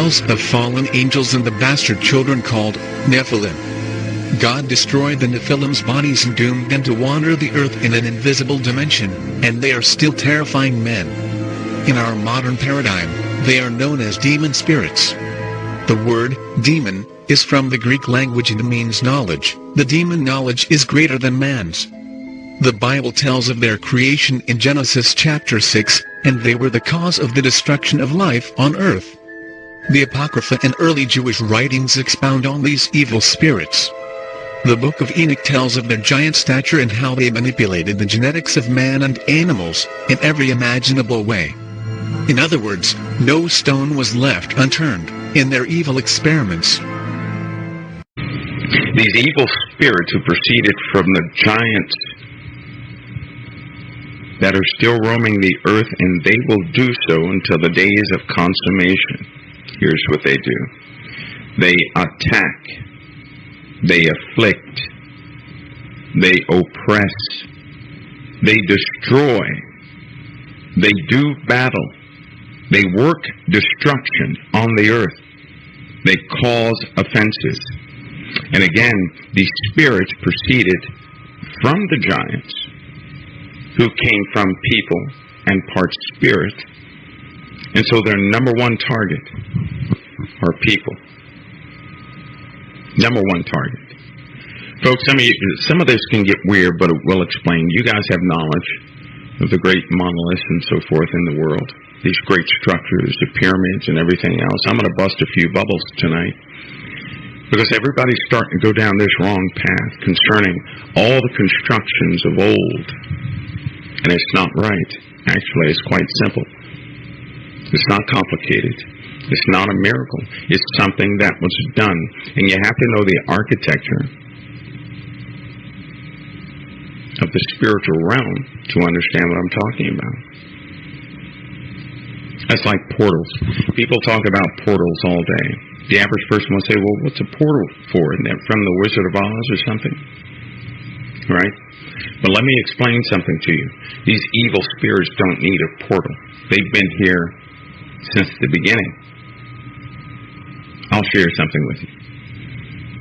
tells of fallen angels and the bastard children called Nephilim. God destroyed the Nephilim's bodies and doomed them to wander the earth in an invisible dimension, and they are still terrifying men. In our modern paradigm, they are known as demon spirits. The word, demon, is from the Greek language and means knowledge. The demon knowledge is greater than man's. The Bible tells of their creation in Genesis chapter 6, and they were the cause of the destruction of life on earth. The Apocrypha and early Jewish writings expound on these evil spirits. The Book of Enoch tells of their giant stature and how they manipulated the genetics of man and animals, in every imaginable way. In other words, no stone was left unturned, in their evil experiments. These evil spirits who proceeded from the giants that are still roaming the earth, and they will do so until the days of consummation. Here's what they do. They attack. They afflict. They oppress. They destroy. They do battle. They work destruction on the earth. They cause offenses. And again, these spirits proceeded from the giants, who came from people and part spirit. And so their number one target are people. Number one target. Folks, some of this can get weird, but it will explain. You guys have knowledge of the great monoliths and so forth in the world. These great structures, the pyramids and everything else. I'm going to bust a few bubbles tonight, because everybody's starting to go down this wrong path concerning all the constructions of old. And it's not right. Actually, it's quite simple. It's not complicated. It's not a miracle. It's something that was done. And you have to know the architecture of the spiritual realm to understand what I'm talking about. That's like portals. People talk about portals all day. The average person will say, well, what's a portal for? Isn't that from the Wizard of Oz or something? Right? But let me explain something to you. These evil spirits don't need a portal. They've been here since the beginning. I'll share something with you.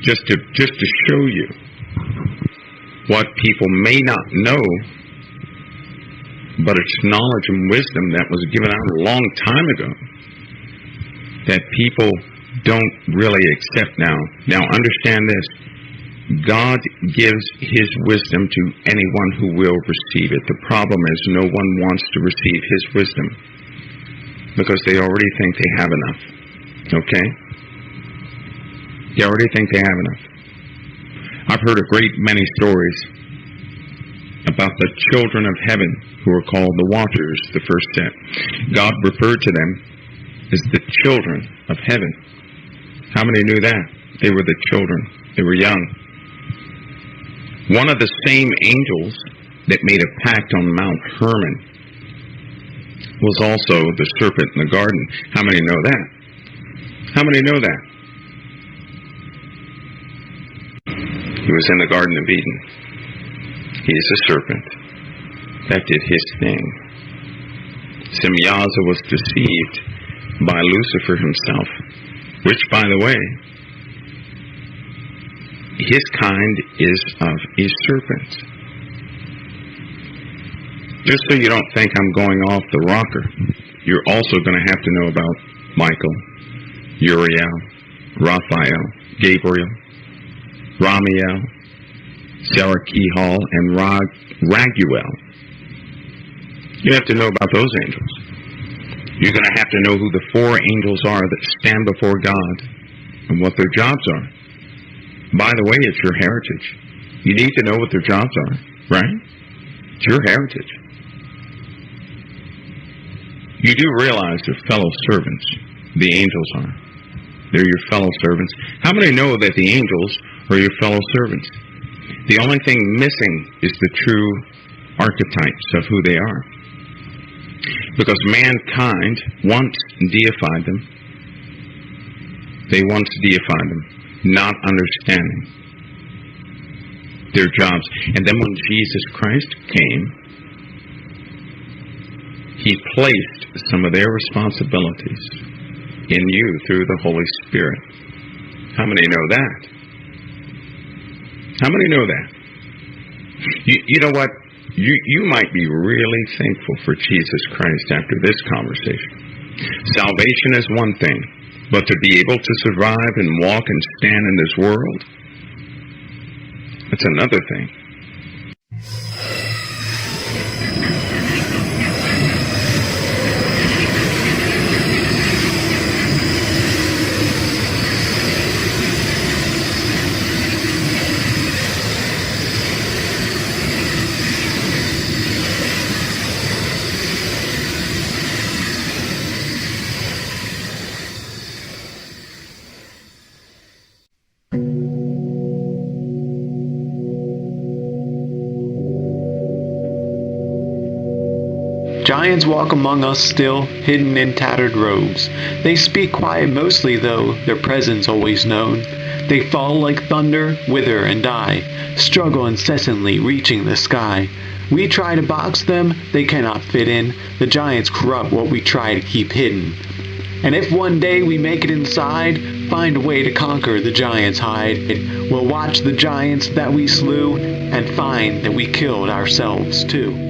Just to show you what people may not know, but it's knowledge and wisdom that was given out a long time ago that people don't really accept now. Now understand this. God gives his wisdom to anyone who will receive it. The problem is no one wants to receive his wisdom because they already think they have enough. Okay? They already think they have enough. I've heard a great many stories about the children of heaven who are called the Watchers, the first set. God referred to them as the children of heaven. How many knew that? They were the children. They were young. One of the same angels that made a pact on Mount Hermon was also the serpent in the garden. How many know that? How many know that? He was in the Garden of Eden. He is a serpent that did his thing. Semyaza was deceived by Lucifer himself, which, by the way, his kind is of a serpent. Just so you don't think I'm going off the rocker, you're also going to have to know about Michael, Uriel, Raphael, Gabriel, Ramiel, Sarakihal, and Raguel. You have to know about those angels. You're going to have to know who the four angels are that stand before God and what their jobs are. By the way, it's your heritage. You need to know what their jobs are, right? It's your heritage. You do realize they're fellow servants. The angels are. They're your fellow servants. How many know that the angels are your fellow servants? The only thing missing is the true archetypes of who they are. Because mankind once deified them. They once deified them, not understanding their jobs. And then when Jesus Christ came, he placed some of their responsibilities in you through the Holy Spirit. How many know that? How many know that? You know what? You might be really thankful for Jesus Christ after this conversation. Salvation is one thing, but to be able to survive and walk and stand in this world, that's another thing. Giants walk among us still, hidden in tattered robes. They speak quiet mostly though, their presence always known. They fall like thunder, wither and die, struggle incessantly, reaching the sky. We try to box them, they cannot fit in. The giants corrupt what we try to keep hidden. And if one day we make it inside, find a way to conquer the giants' hide, we'll watch the giants that we slew, and find that we killed ourselves too.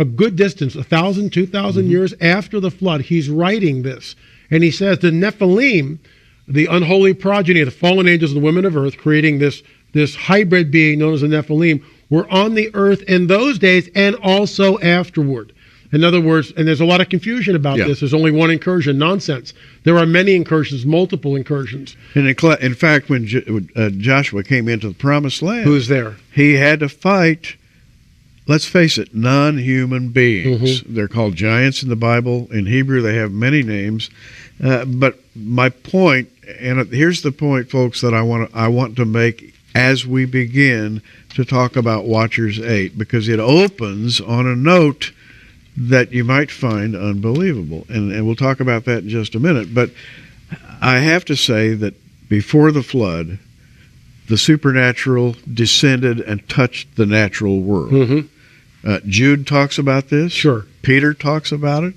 a good distance, 1,000, 2,000 years after the flood, he's writing this. And he says the Nephilim, the unholy progeny of the fallen angels and the women of earth, creating this hybrid being known as the Nephilim, were on the earth in those days and also afterward. In other words, and there's a lot of confusion about this. There's only one incursion. Nonsense. There are many incursions, multiple incursions. And in fact, when Joshua came into the Promised Land, who's there? He had to fight, let's face it, non-human beings. They're called giants in the Bible. In Hebrew, they have many names. But my point, and here's the point, folks, that I want to make as we begin to talk about Watchers 8, because it opens on a note that you might find unbelievable. And we'll talk about that in just a minute. But I have to say that before the flood, the supernatural descended and touched the natural world. Jude talks about this. Sure. Peter talks about it.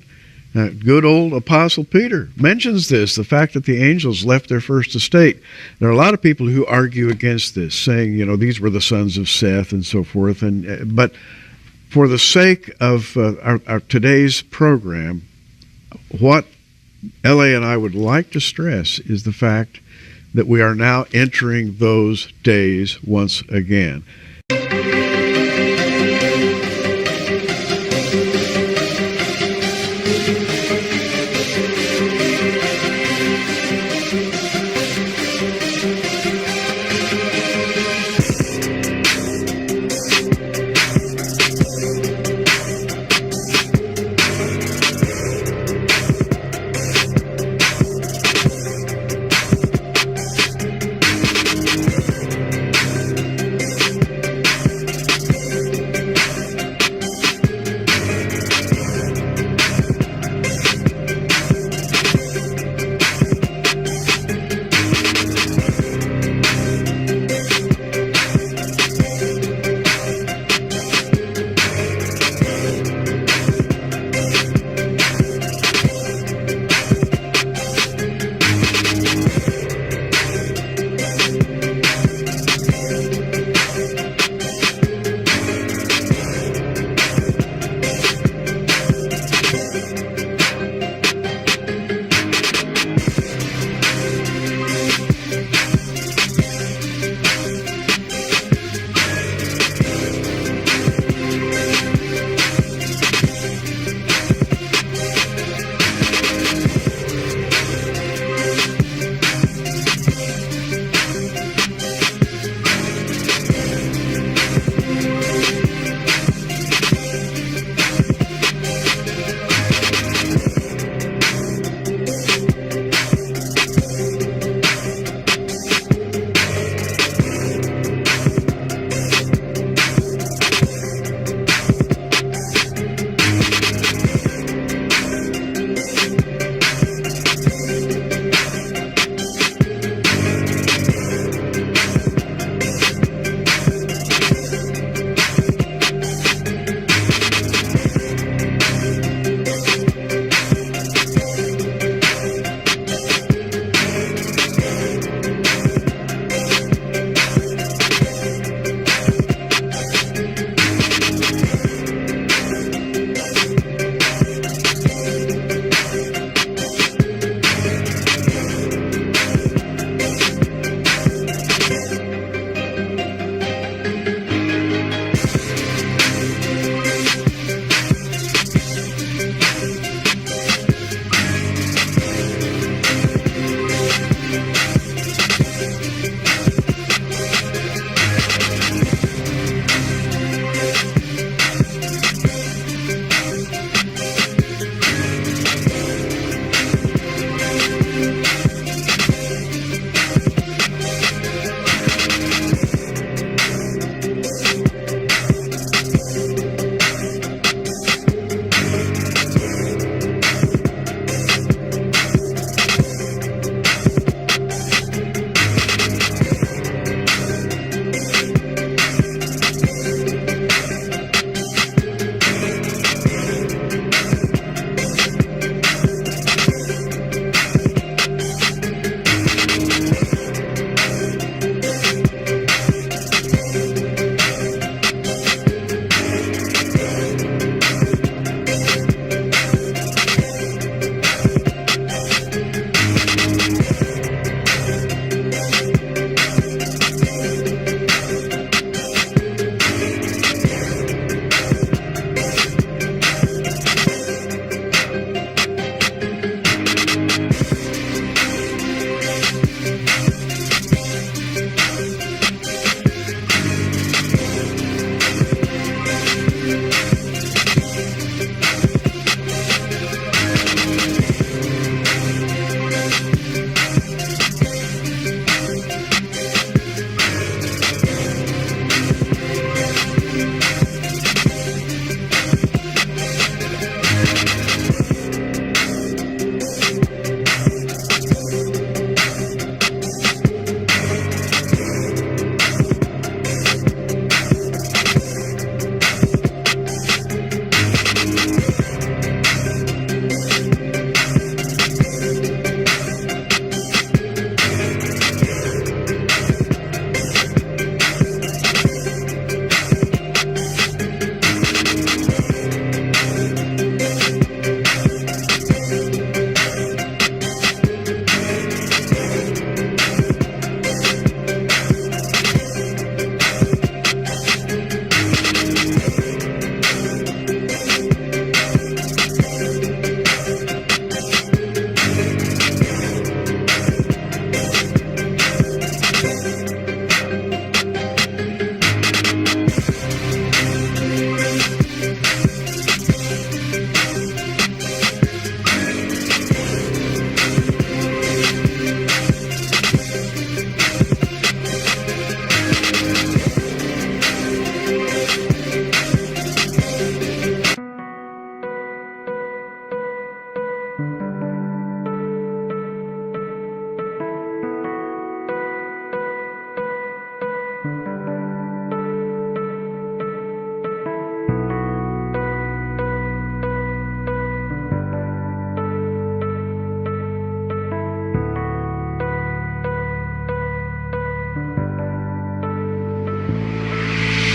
Good old Apostle Peter mentions this, the fact that the angels left their first estate. There are a lot of people who argue against this, saying, these were the sons of Seth and so forth. But for the sake of our today's program, what L.A. and I would like to stress is the fact that we are now entering those days once again.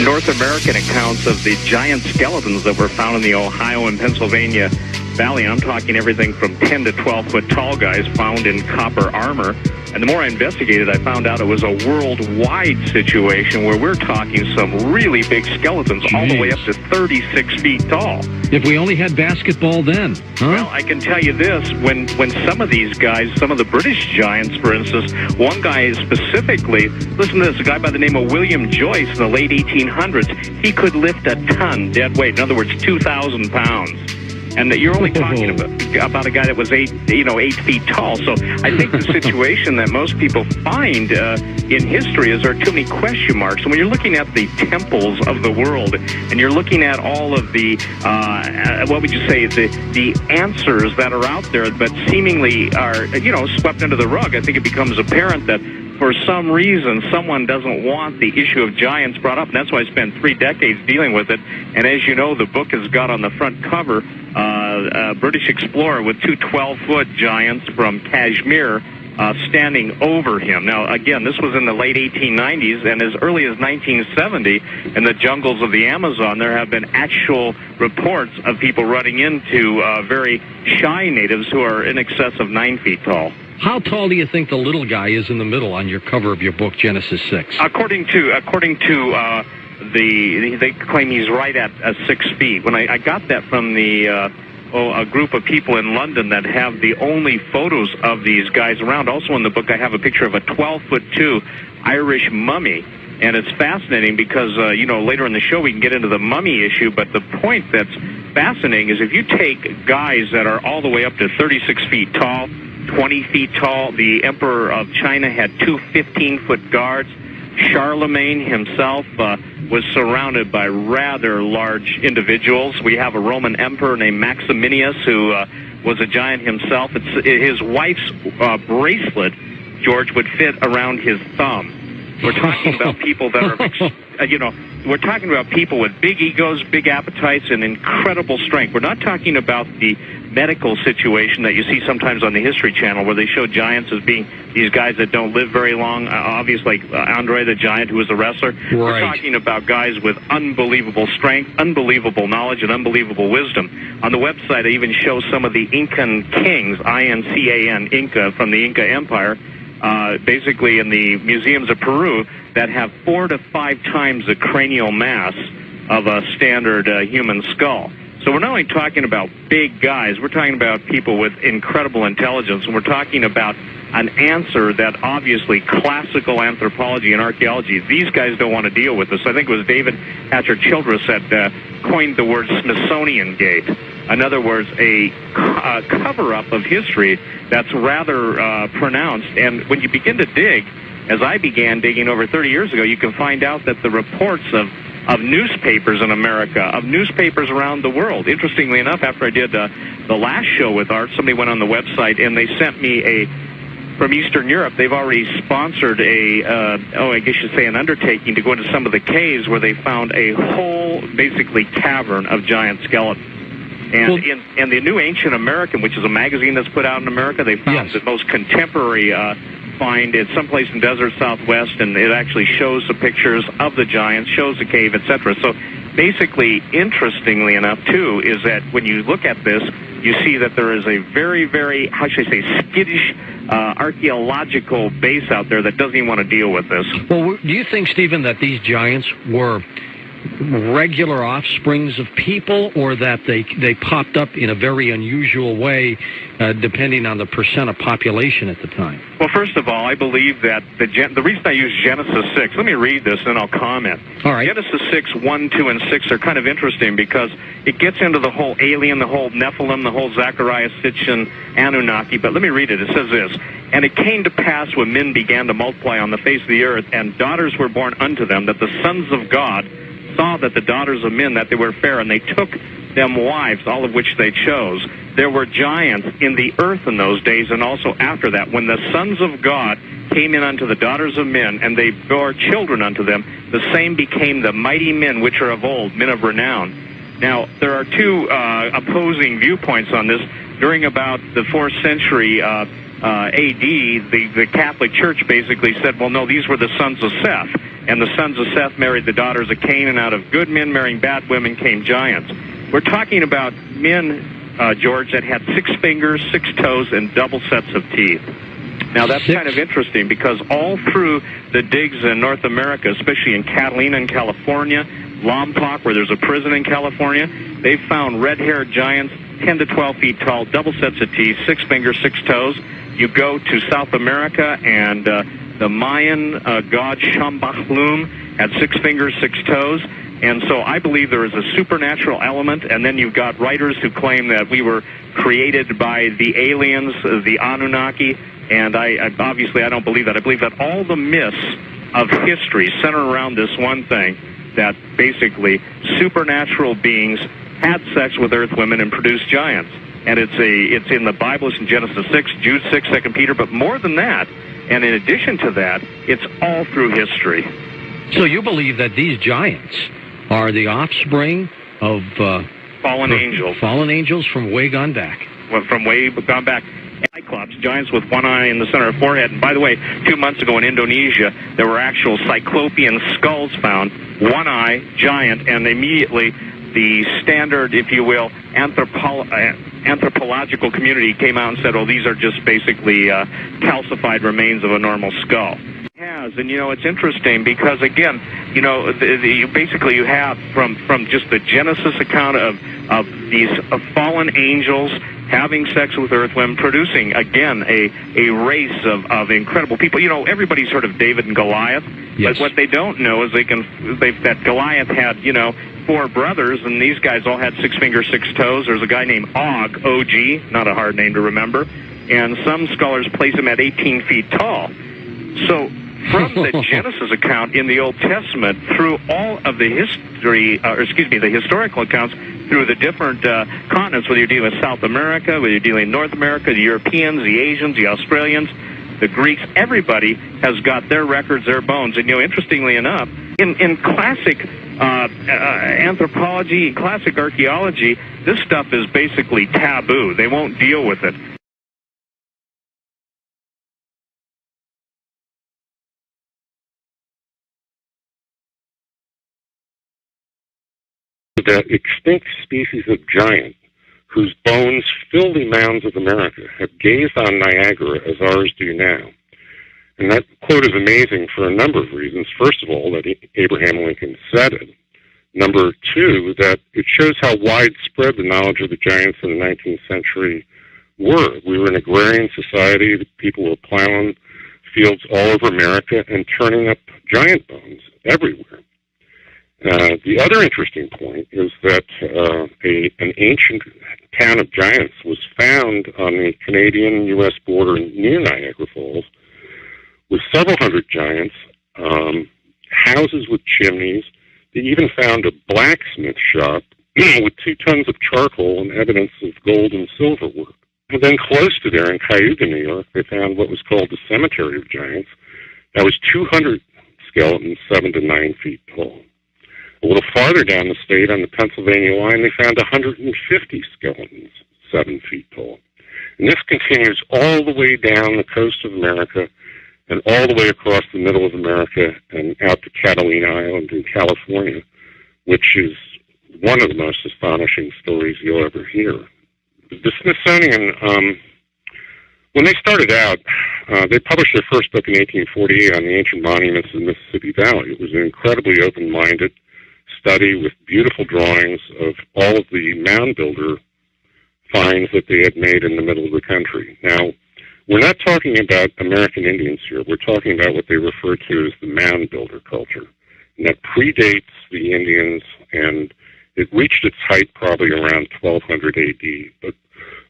North American accounts of the giant skeletons that were found in the Ohio and Pennsylvania Valley. I'm talking everything from 10 to 12-foot tall guys found in copper armor. And the more I investigated, I found out it was a worldwide situation where we're talking some really big skeletons, all the way up to 36 feet tall. If we only had basketball then, huh? Well, I can tell you this, when some of these guys, some of the British giants, for instance, one guy specifically, listen to this, a guy by the name of William Joyce in the late 1800s, he could lift a ton dead weight, in other words, 2,000 pounds. And that you're only talking about a guy that was 8 feet tall. So I think the situation that most people find in history is there are too many question marks. And when you're looking at the temples of the world, and you're looking at all of the, what would you say, the answers that are out there, but seemingly are, swept under the rug, I think it becomes apparent that for some reason, someone doesn't want the issue of giants brought up, and that's why I spent 3 decades dealing with it. And as you know, the book has got on the front cover a British explorer with 2 12-foot giants from Kashmir standing over him. Now, again, this was in the late 1890s, and as early as 1970, in the jungles of the Amazon, there have been actual reports of people running into very shy natives who are in excess of 9 feet tall. How tall do you think the little guy is in the middle on your cover of your book, Genesis 6? According to they claim he's right at 6 feet. When I got that from a group of people in London that have the only photos of these guys around. Also in the book, I have a picture of a 12'2" Irish mummy. And it's fascinating because, later in the show we can get into the mummy issue, but the point that's fascinating is if you take guys that are all the way up to 36 feet tall, 20 feet tall, the Emperor of China had 2 15-foot guards. Charlemagne himself was surrounded by rather large individuals. We have a Roman emperor named Maximinius who was a giant himself. His wife's bracelet, George, would fit around his thumb. We're talking about people that are, we're talking about people with big egos, big appetites, and incredible strength. We're not talking about the medical situation that you see sometimes on the History Channel where they show giants as being these guys that don't live very long, obviously like Andre the Giant, who was a wrestler. Right. We're talking about guys with unbelievable strength, unbelievable knowledge, and unbelievable wisdom. On the website, I even show some of the Incan kings, I-N-C-A-N, Inca, from the Inca Empire, basically in the museums of Peru, that have 4 to 5 times the cranial mass of a standard human skull. So we're not only talking about big guys, we're talking about people with incredible intelligence, and we're talking about an answer that obviously classical anthropology and archaeology, these guys don't want to deal with this. I think it was David Hatcher Childress that coined the word Smithsonian Gate. In other words, a cover-up of history that's rather pronounced. And when you begin to dig, as I began digging over 30 years ago, you can find out that the reports of newspapers in America, of newspapers around the world. Interestingly enough, after I did the last show with Art, somebody went on the website and they sent me from Eastern Europe, they've already sponsored I guess you'd say an undertaking to go into some of the caves where they found a whole, basically, cavern of giant skeletons. And in the New Ancient American, which is a magazine that's put out in America, they found the most contemporary find it someplace in desert Southwest, and it actually shows the pictures of the giants, shows the cave, etc. So basically, interestingly enough, too, is that when you look at this, you see that there is a very, very, how should I say, skittish archaeological base out there that doesn't even want to deal with this. Well, do you think, Stephen, that these giants were regular offsprings of people, or that they popped up in a very unusual way, depending on the percent of population at the time? Well, first of all, I believe that the reason I use Genesis 6, let me read this and I'll comment. All right. Genesis 6, 1, 2, and 6 are kind of interesting because it gets into the whole alien, the whole Nephilim, the whole Zechariah, Sitchin, Anunnaki, but let me read it. It says this: "And it came to pass when men began to multiply on the face of the earth, and daughters were born unto them, that the sons of God saw that the daughters of men, that they were fair, and they took them wives, all of which they chose. There were giants in the earth in those days, and also after that, when the sons of God came in unto the daughters of men, and they bore children unto them, the same became the mighty men which are of old, men of renown." Now, there are two opposing viewpoints on this. During about the 4th century A.D., the Catholic Church basically said, well, no, these were the sons of Seth. And the sons of Seth married the daughters of Cain, and out of good men marrying bad women came giants. We're talking about men, George, that had 6 fingers, 6 toes, and double sets of teeth. Now, that's kind of interesting because all through the digs in North America, especially in Catalina in California, Lompoc, where there's a prison in California, they found red-haired giants, 10 to 12 feet tall, double sets of teeth, 6 fingers, 6 toes. You go to South America, and the Mayan god Shambachlum had 6 fingers, 6 toes. And so I believe there is a supernatural element, and then you've got writers who claim that we were created by the aliens, the Anunnaki, and I obviously I don't believe that. I believe that all the myths of history center around this one thing, that basically supernatural beings had sex with earth women and produced giants. And it's in the Bible, it's in Genesis 6, Jude 6, 2 Peter, but more than that, and in addition to that, it's all through history. So you believe that these giants are the offspring of fallen angels. Fallen angels from way gone back. Well, from way gone back. Cyclops, giants with one eye in the center of the forehead. And by the way, 2 months ago in Indonesia, there were actual cyclopean skulls found, one eye, giant, and immediately the standard, if you will, anthropological community came out and said, oh, these are just basically calcified remains of a normal skull. It has, and it's interesting because, again, basically you have from just the Genesis account of these fallen angels having sex with earth women, producing, again, a race of incredible people. Everybody's heard of David and Goliath, yes. But what they don't know is that Goliath had, 4 brothers, and these guys all had 6 fingers, 6 toes. There's a guy named Og, O-G, not a hard name to remember, and some scholars place him at 18 feet tall. So from the Genesis account in the Old Testament through all of the the historical accounts through the different continents, whether you're dealing with South America, whether you're dealing with North America, the Europeans, the Asians, the Australians, the Greeks, everybody has got their records, their bones. And, interestingly enough, in classic anthropology, classic archaeology, this stuff is basically taboo. They won't deal with it. The extinct species of giant, whose bones fill the mounds of America, have gazed on Niagara as ours do now. And that quote is amazing for a number of reasons. First of all, that Abraham Lincoln said it. Number 2, that it shows how widespread the knowledge of the giants in the 19th century were. We were an agrarian society. The people were plowing fields all over America and turning up giant bones everywhere. The other interesting point is that an ancient town of giants was found on the Canadian-U.S. border near Niagara Falls with several hundred giants, houses with chimneys. They even found a blacksmith shop with 2 tons of charcoal and evidence of gold and silver work. And then close to there in Cayuga, New York, they found what was called the Cemetery of Giants. That was 200 skeletons, 7 to 9 feet tall. A little farther down the state on the Pennsylvania line, they found 150 skeletons, 7 feet tall. And this continues all the way down the coast of America and all the way across the middle of America and out to Catalina Island in California, which is one of the most astonishing stories you'll ever hear. The Smithsonian, when they started out, they published their first book in 1848 on the ancient monuments of the Mississippi Valley. It was an incredibly open-minded study with beautiful drawings of all of the mound builder finds that they had made in the middle of the country. Now, we're not talking about American Indians here. We're talking about what they refer to as the mound builder culture. And that predates the Indians, and it reached its height probably around 1200 AD. But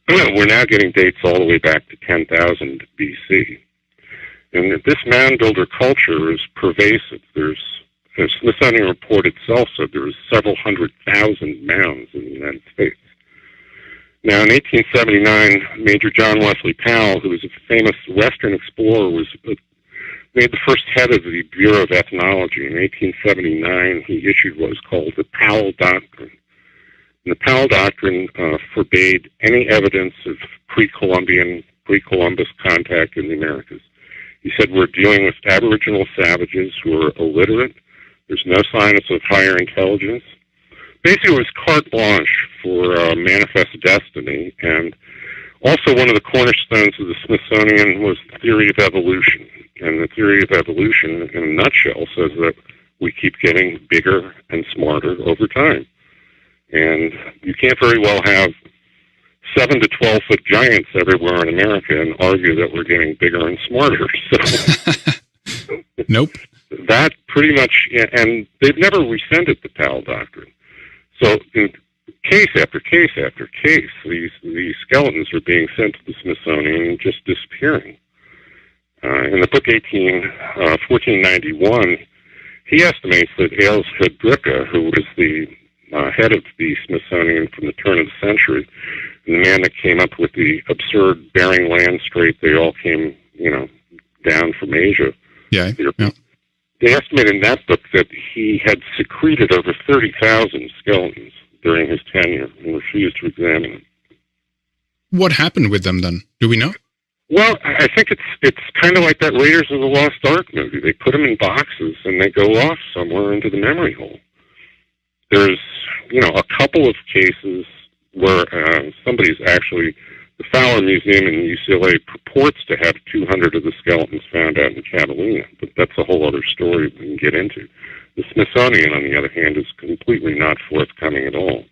we're now getting dates all the way back to 10,000 BC. And this mound builder culture is pervasive. The Smithsonian report itself said there was several 100,000 mounds in the United States. Now, in 1879, Major John Wesley Powell, who was a famous Western explorer, made the first head of the Bureau of Ethnology. In 1879, he issued what was called the Powell Doctrine. And the Powell Doctrine forbade any evidence of pre-Columbus contact in the Americas. He said we're dealing with Aboriginal savages who are illiterate. There's no signs of higher intelligence. Basically, it was carte blanche for manifest destiny, and also one of the cornerstones of the Smithsonian was the theory of evolution. And the theory of evolution, in a nutshell, says that we keep getting bigger and smarter over time. And you can't very well have 7 to 12 foot giants everywhere in America and argue that we're getting bigger and smarter. So nope. That pretty much, and they've never rescinded the PAL doctrine. So in case after case after case, these skeletons are being sent to the Smithsonian and just disappearing. In the book 1491, he estimates that Ailes Hedricka, who was the head of the Smithsonian from the turn of the century, and the man that came up with the absurd Bering Land Strait, they all came, down from Asia. Yeah. They estimate in that book that he had secreted over 30,000 skeletons during his tenure and refused to examine them. What happened with them then? Do we know? Well, I think it's kind of like that Raiders of the Lost Ark movie. They put them in boxes and they go off somewhere into the memory hole. There's, a couple of cases where somebody's actually, the Fowler Museum in UCLA purports to have 200 of the skeletons found out in Catalina, but that's a whole other story we can get into. The Smithsonian, on the other hand, is completely not forthcoming at all.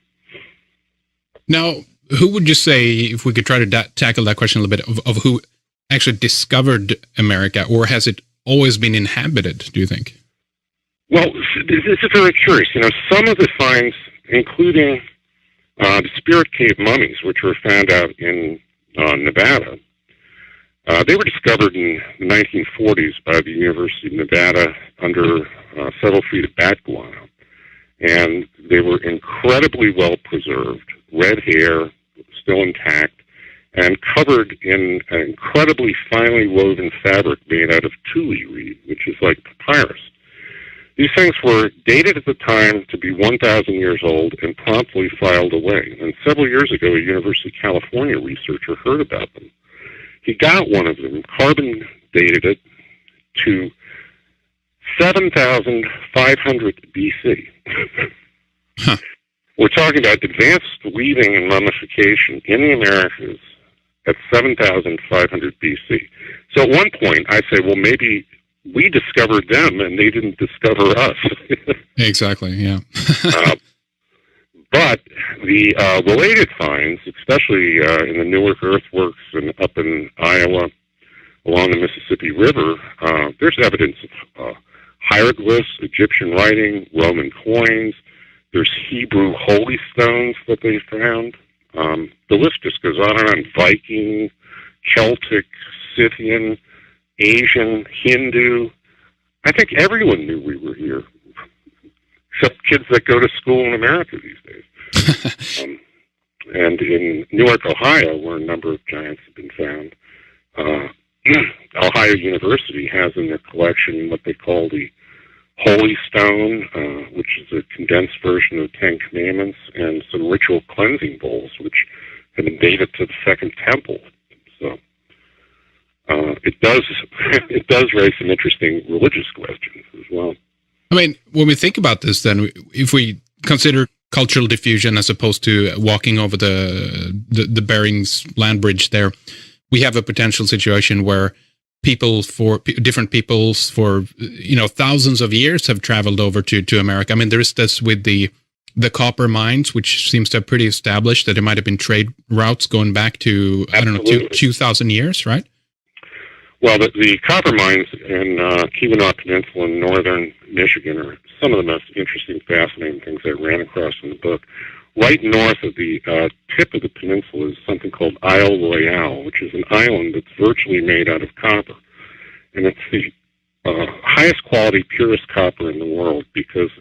Now, who would you say, if we could try to tackle that question a little bit, of who actually discovered America, or has it always been inhabited, do you think? Well, this is very curious. Some of the finds, including the Spirit Cave mummies, which were found out in Nevada, they were discovered in the 1940s by the University of Nevada under several feet of bat guano. And they were incredibly well preserved, red hair, still intact, and covered in an incredibly finely woven fabric made out of tule reed, which is like papyrus. These things were dated at the time to be 1,000 years old and promptly filed away. And several years ago, a University of California researcher heard about them. He got one of them, carbon dated it to 7,500 BC. Huh. We're talking about advanced weaving and mummification in the Americas at 7,500 BC. So at one point, I say, well, maybe we discovered them and they didn't discover us. Exactly, yeah. But the related finds, especially in the Newark earthworks and up in Iowa along the Mississippi River, there's evidence of hieroglyphs, Egyptian writing, Roman coins. There's Hebrew holy stones that they found. The list just goes on and on. Viking, Celtic, Scythian, Asian, Hindu. I think everyone knew we were here, except kids that go to school in America these days. And in Newark, Ohio, where a number of giants have been found, Ohio University has in their collection what they call the Holy Stone, which is a condensed version of the Ten Commandments, and some ritual cleansing bowls, which have been dated to the Second Temple. So it does raise some interesting religious questions as well. I mean, when we think about this, then, if we consider cultural diffusion as opposed to walking over the Bering's land bridge there, we have a potential situation where different peoples for thousands of years have traveled over to America. I mean, there is this with the copper mines, which seems to have pretty established that there might have been trade routes going back to, Absolutely. I don't know, 2,000 years, right? Well, the copper mines in Keweenaw Peninsula in northern Michigan are some of the most interesting, fascinating things I ran across in the book. Right north of the tip of the peninsula is something called Isle Royale, which is an island that's virtually made out of copper. And it's the highest quality, purest copper in the world because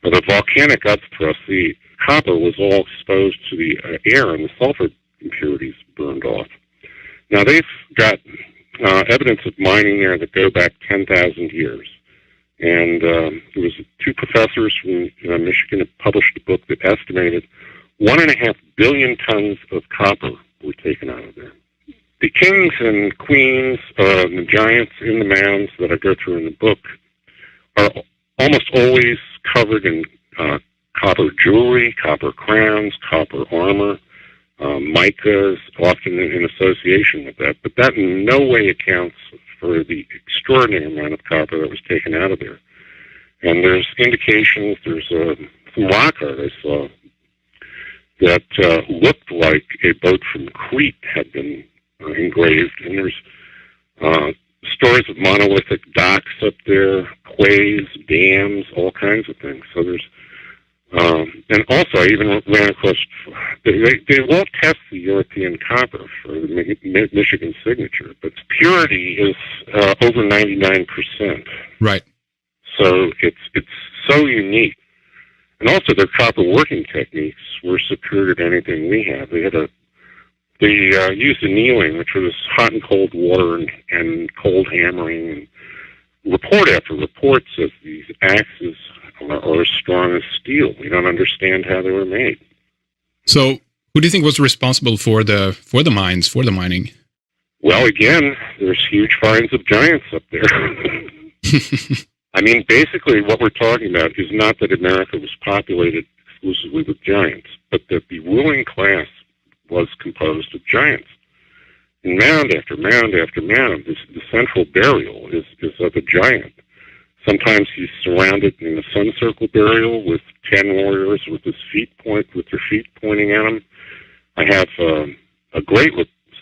of the volcanic upthrust. The copper was all exposed to the air and the sulfur impurities burned off. Now, they've got evidence of mining there that go back 10,000 years. And there was two professors from Michigan that published a book that estimated 1.5 billion tons of copper were taken out of there. The kings and queens, the giants in the mounds that I go through in the book are almost always covered in copper jewelry, copper crowns, copper armor, micas, often in association with that. But that in no way accounts for the extraordinary amount of copper that was taken out of there. And there's indications, there's some rock art I saw that looked like a boat from Crete had been engraved. And there's stories of monolithic docks up there, quays, dams, all kinds of things. So there's, and also I even ran across, they won't test the European copper for the Michigan signature, but its purity is over 99%. Right. So it's so unique. And also their copper working techniques were superior to anything we have. They used annealing, which was hot and cold water and cold hammering. And report after report says these axes are as strong as steel. We don't understand how they were made. So who do you think was responsible for the mines, for the mining? Well, again, there's huge finds of giants up there. I mean, basically what we're talking about is not that America was populated exclusively with giants, but that the ruling class was composed of giants. And mound after mound after mound, the central burial is of a giant. Sometimes he's surrounded in a semicircle burial with 10 warriors with their feet pointing at him. I have a great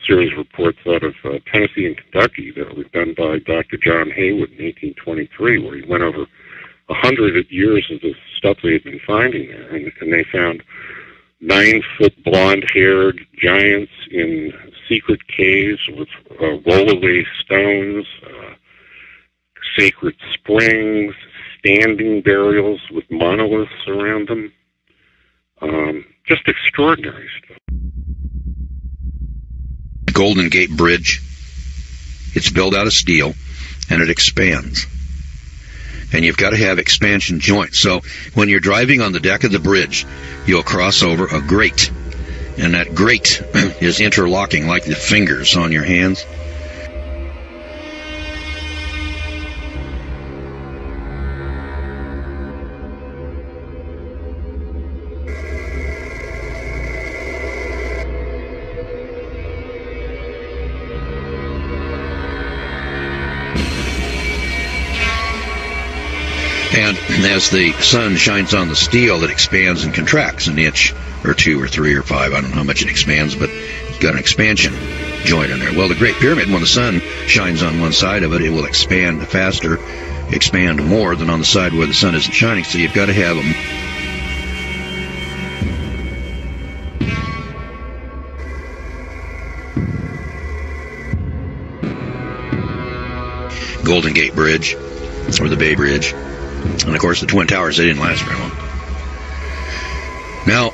series of reports out of Tennessee and Kentucky that was done by Dr. John Haywood in 1823, where he went over 100 years of the stuff they had been finding there, and they found 9-foot blonde-haired giants in secret caves with roll-away stones, sacred springs, standing burials with monoliths around them. Just extraordinary stuff. Golden Gate Bridge. It's built out of steel, and it expands. And you've got to have expansion joints. So when you're driving on the deck of the bridge, you'll cross over a grate. And that grate is interlocking like the fingers on your hands. And as the sun shines on the steel, it expands and contracts an inch or 2 or 3 or 5. I don't know how much it expands, but it's got an expansion joint in there. Well, the Great Pyramid, when the sun shines on one side of it, it will expand faster, expand more than on the side where the sun isn't shining. So you've got to have them. Golden Gate Bridge, or the Bay Bridge. And of course, the Twin Towers, they didn't last very long. Now,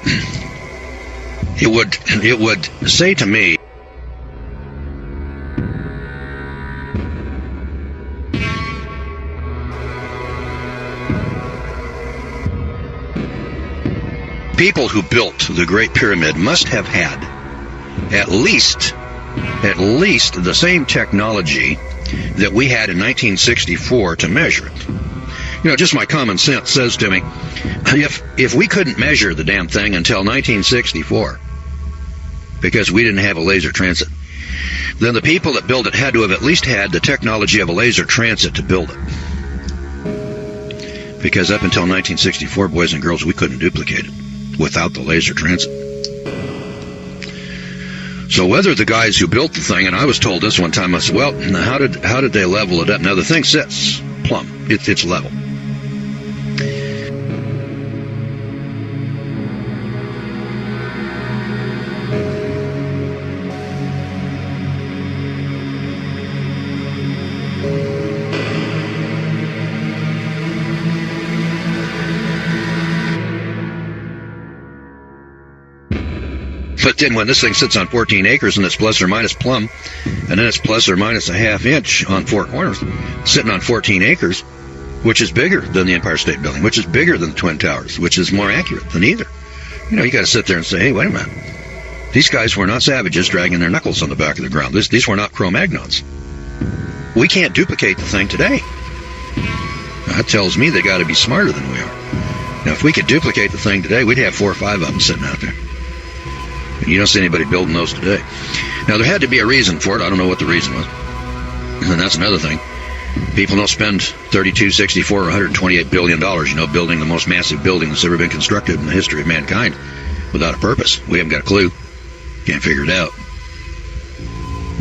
it would say to me, people who built the Great Pyramid must have had at least the same technology that we had in 1964 to measure it. You know, just my common sense says to me, if we couldn't measure the damn thing until 1964, because we didn't have a laser transit, then the people that built it had to have at least had the technology of a laser transit to build it. Because up until 1964, boys and girls, we couldn't duplicate it without the laser transit. So whether the guys who built the thing, and I was told this one time, I said, well, how did they level it up? Now the thing sits plumb. It's level. But then when this thing sits on 14 acres and it's plus or minus plumb, and then it's plus or minus a half inch on 4 corners, sitting on 14 acres, which is bigger than the Empire State Building, which is bigger than the Twin Towers, which is more accurate than either. You know, you got to sit there and say, hey, wait a minute. These guys were not savages dragging their knuckles on the back of the ground. These were not Cro-Magnons. We can't duplicate the thing today. That tells me they got to be smarter than we are. Now, if we could duplicate the thing today, we'd have 4 or 5 of them sitting out there. And you don't see anybody building those today. Now, there had to be a reason for it. I don't know what the reason was. And that's another thing. People don't spend 32, 64, or 128 billion dollars, building the most massive building that's ever been constructed in the history of mankind without a purpose. We haven't got a clue. Can't figure it out.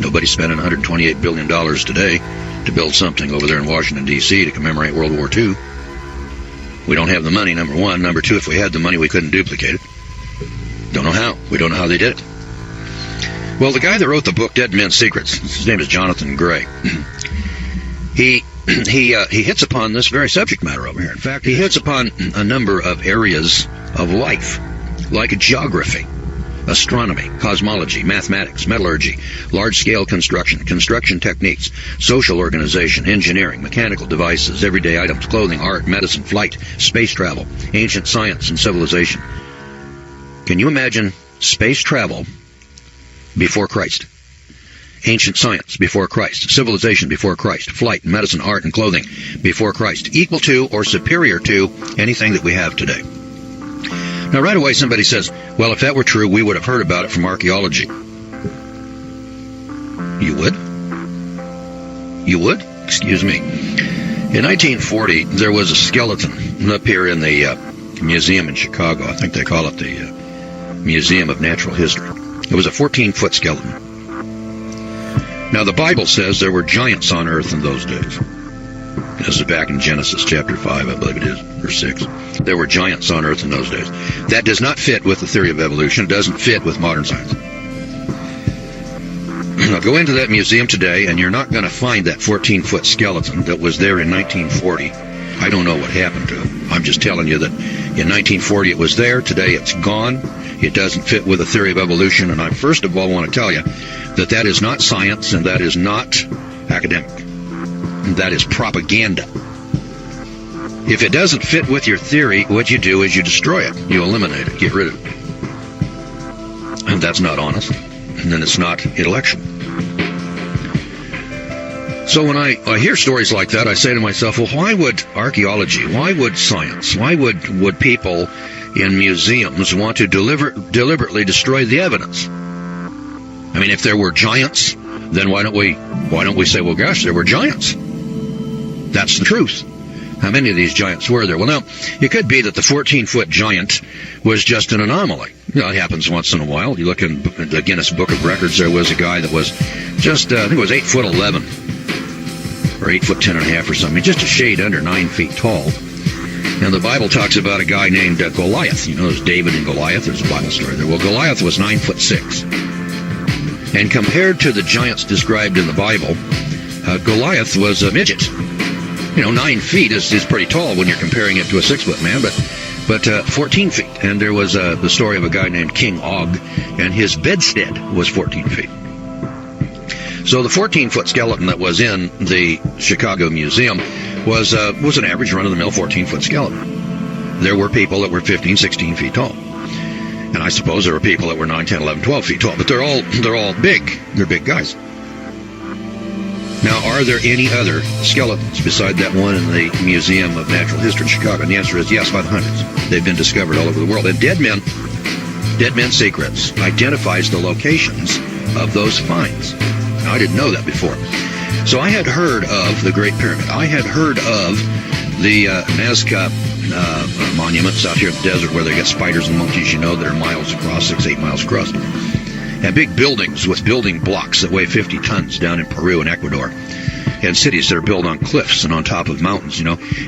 Nobody's spending $128 billion today to build something over there in Washington, D.C. to commemorate World War II. We don't have the money, number one. Number two, if we had the money, we couldn't duplicate it. Don't know how. We don't know how they did it. Well, the guy that wrote the book, Dead Men's Secrets, his name is Jonathan Gray. He hits upon this very subject matter over here. In fact, he hits upon a number of areas of life, like geography, astronomy, cosmology, mathematics, metallurgy, large-scale construction techniques, social organization, engineering, mechanical devices, everyday items, clothing, art, medicine, flight, space travel, ancient science, and civilization. Can you imagine space travel before Christ? Ancient science before Christ, civilization before Christ, flight, medicine, art, and clothing before Christ, equal to or superior to anything that we have today. Now, right away, somebody says, well, if that were true, we would have heard about it from archaeology. You would? You would? Excuse me. In 1940, there was a skeleton up here in the museum in Chicago. I think they call it the Museum of Natural History. It was a 14-foot skeleton. Now, the Bible says there were giants on earth in those days. This is back in Genesis chapter 5, I believe it is, or 6. There were giants on earth in those days. That does not fit with the theory of evolution. It doesn't fit with modern science. Now, go into that museum today, and you're not going to find that 14-foot skeleton that was there in 1940. I don't know what happened to it. I'm just telling you that in 1940 it was there. Today it's gone. It doesn't fit with the theory of evolution. And I first of all want to tell you that that is not science and that is not academic. That is propaganda. If it doesn't fit with your theory, what you do is you destroy it. You eliminate it. Get rid of it. And that's not honest. And then it's not intellectual. So when I hear stories like that, I say to myself, well, why would archaeology, why would science, why would people in museums want to deliberately destroy the evidence? I mean, if there were giants, then why don't we say, well, gosh, there were giants? That's the truth. How many of these giants were there? Well, now, it could be that the 14-foot giant was just an anomaly. It happens once in a while. You look in the Guinness Book of Records, there was a guy that was just, I think it was 8'11", or 8'10.5" or something, just a shade under 9 feet tall. And the Bible talks about a guy named Goliath. There's David and Goliath. There's a Bible story there. Well, Goliath was 9'6". And compared to the giants described in the Bible, Goliath was a midget. 9 feet is pretty tall when you're comparing it to a 6-foot man, but 14 feet. And there was the story of a guy named King Og, and his bedstead was 14 feet. So the 14-foot skeleton that was in the Chicago Museum was an average run-of-the-mill 14-foot skeleton. There were people that were 15, 16 feet tall. And I suppose there were people that were 9, 10, 11, 12 feet tall. But they're all big. They're big guys. Now, are there any other skeletons beside that one in the Museum of Natural History in Chicago? And the answer is yes, by the hundreds. They've been discovered all over the world. And Dead Men's Secrets identifies the locations of those finds. Now, I didn't know that before. So I had heard of the Great Pyramid. I had heard of the Nazca monuments out here in the desert where they got spiders and monkeys, that are miles across, 6-8 miles across. And big buildings with building blocks that weigh 50 tons down in Peru and Ecuador. And cities that are built on cliffs and on top of mountains,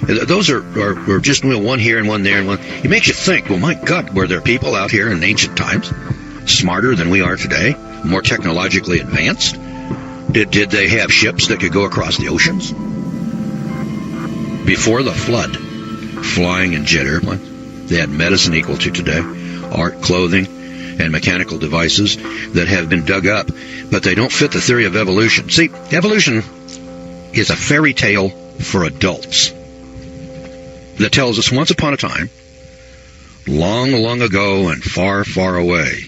Those are just one here and one there and one. It makes you think, well, my God, were there people out here in ancient times smarter than we are today, more technologically advanced? Did they have ships that could go across the oceans? Before the flood, flying in jet airplanes, they had medicine equal to today, art, clothing, and mechanical devices that have been dug up, but they don't fit the theory of evolution. See, evolution is a fairy tale for adults that tells us once upon a time, long, long ago and far, far away,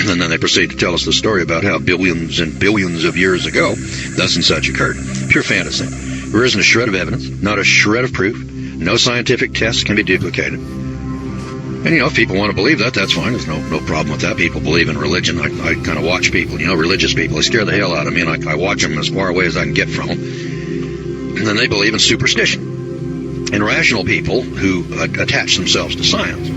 And then they proceed to tell us the story about how billions and billions of years ago, thus and such occurred. Pure fantasy. There isn't a shred of evidence, not a shred of proof. No scientific tests can be duplicated. And, if people want to believe that, that's fine. There's no problem with that. People believe in religion. I kind of watch people, religious people. They scare the hell out of me, and I watch them as far away as I can get from them. And then they believe in superstition. And rational people who attach themselves to science,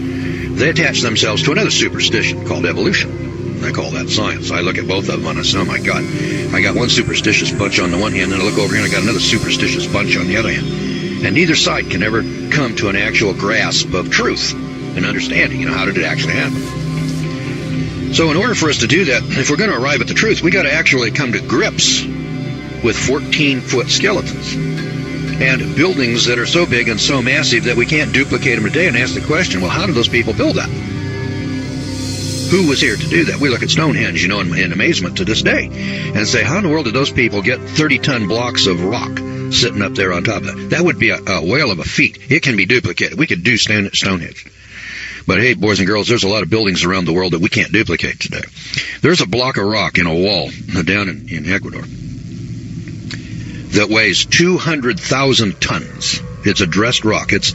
they attach themselves to another superstition called evolution. I call that science. I look at both of them and I say, oh my God, I got one superstitious bunch on the one hand, and I look over here and I got another superstitious bunch on the other hand. And neither side can ever come to an actual grasp of truth and understanding, how did it actually happen? So in order for us to do that, if we're going to arrive at the truth, we got to actually come to grips with 14-foot skeletons and buildings that are so big and so massive that we can't duplicate them today, and ask the question, well, how did those people build that? Who was here to do that? We look at Stonehenge, in amazement to this day, and say, how in the world did those people get 30-ton blocks of rock sitting up there on top of that? That would be a whale of a feat. It can be duplicated. We could do Stonehenge. But hey, boys and girls, there's a lot of buildings around the world that we can't duplicate today. There's a block of rock in a wall down in Ecuador that weighs 200,000 tons. It's a dressed rock. It's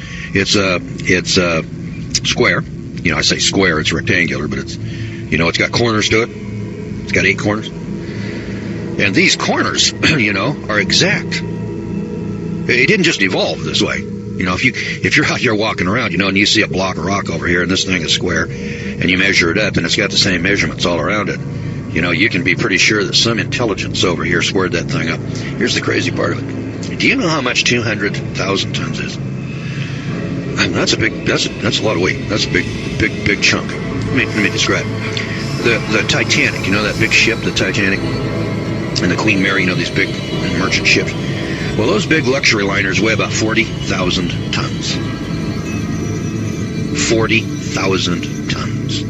square. I say square, it's rectangular, but it's got corners to it. It's got 8 corners. And these corners, are exact. It didn't just evolve this way. If you're out here walking around, and you see a block of rock over here and this thing is square, and you measure it up and it's got the same measurements all around it, you can be pretty sure that some intelligence over here squared that thing up. Here's the crazy part of it. Do you know how much 200,000 tons is? That's a lot of weight. That's a big chunk. Let me describe. The Titanic, that big ship, the Titanic, and the Queen Mary, these big merchant ships. Well, those big luxury liners weigh about 40,000 tons. 40,000 tons.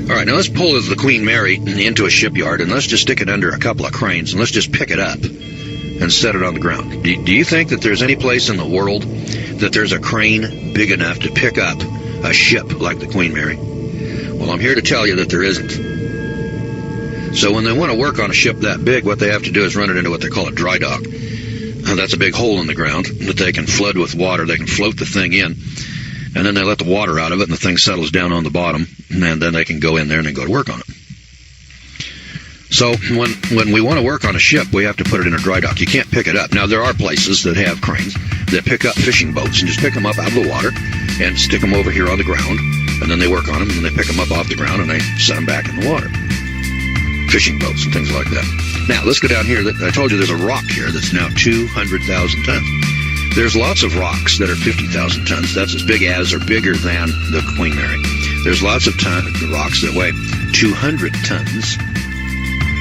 All right, now let's pull the Queen Mary into a shipyard, and let's just stick it under a couple of cranes, and let's just pick it up and set it on the ground. Do you think that there's any place in the world that there's a crane big enough to pick up a ship like the Queen Mary? Well, I'm here to tell you that there isn't. So when they want to work on a ship that big, what they have to do is run it into what they call a dry dock. That's a big hole in the ground that they can flood with water. They can float the thing in, and then they let the water out of it, and the thing settles down on the bottom, and then they can go in there and then go to work on it. So when we want to work on a ship, we have to put it in a dry dock. You can't pick it up. Now, there are places that have cranes that pick up fishing boats and just pick them up out of the water and stick them over here on the ground, and then they work on them, and then they pick them up off the ground, and they set them back in the water. Fishing boats and things like that. Now, let's go down here. I told you there's a rock here that's now 200,000 tons. There's lots of rocks that are 50,000 tons. That's as big as or bigger than the Queen Mary. There's lots of rocks that weigh 200 tons.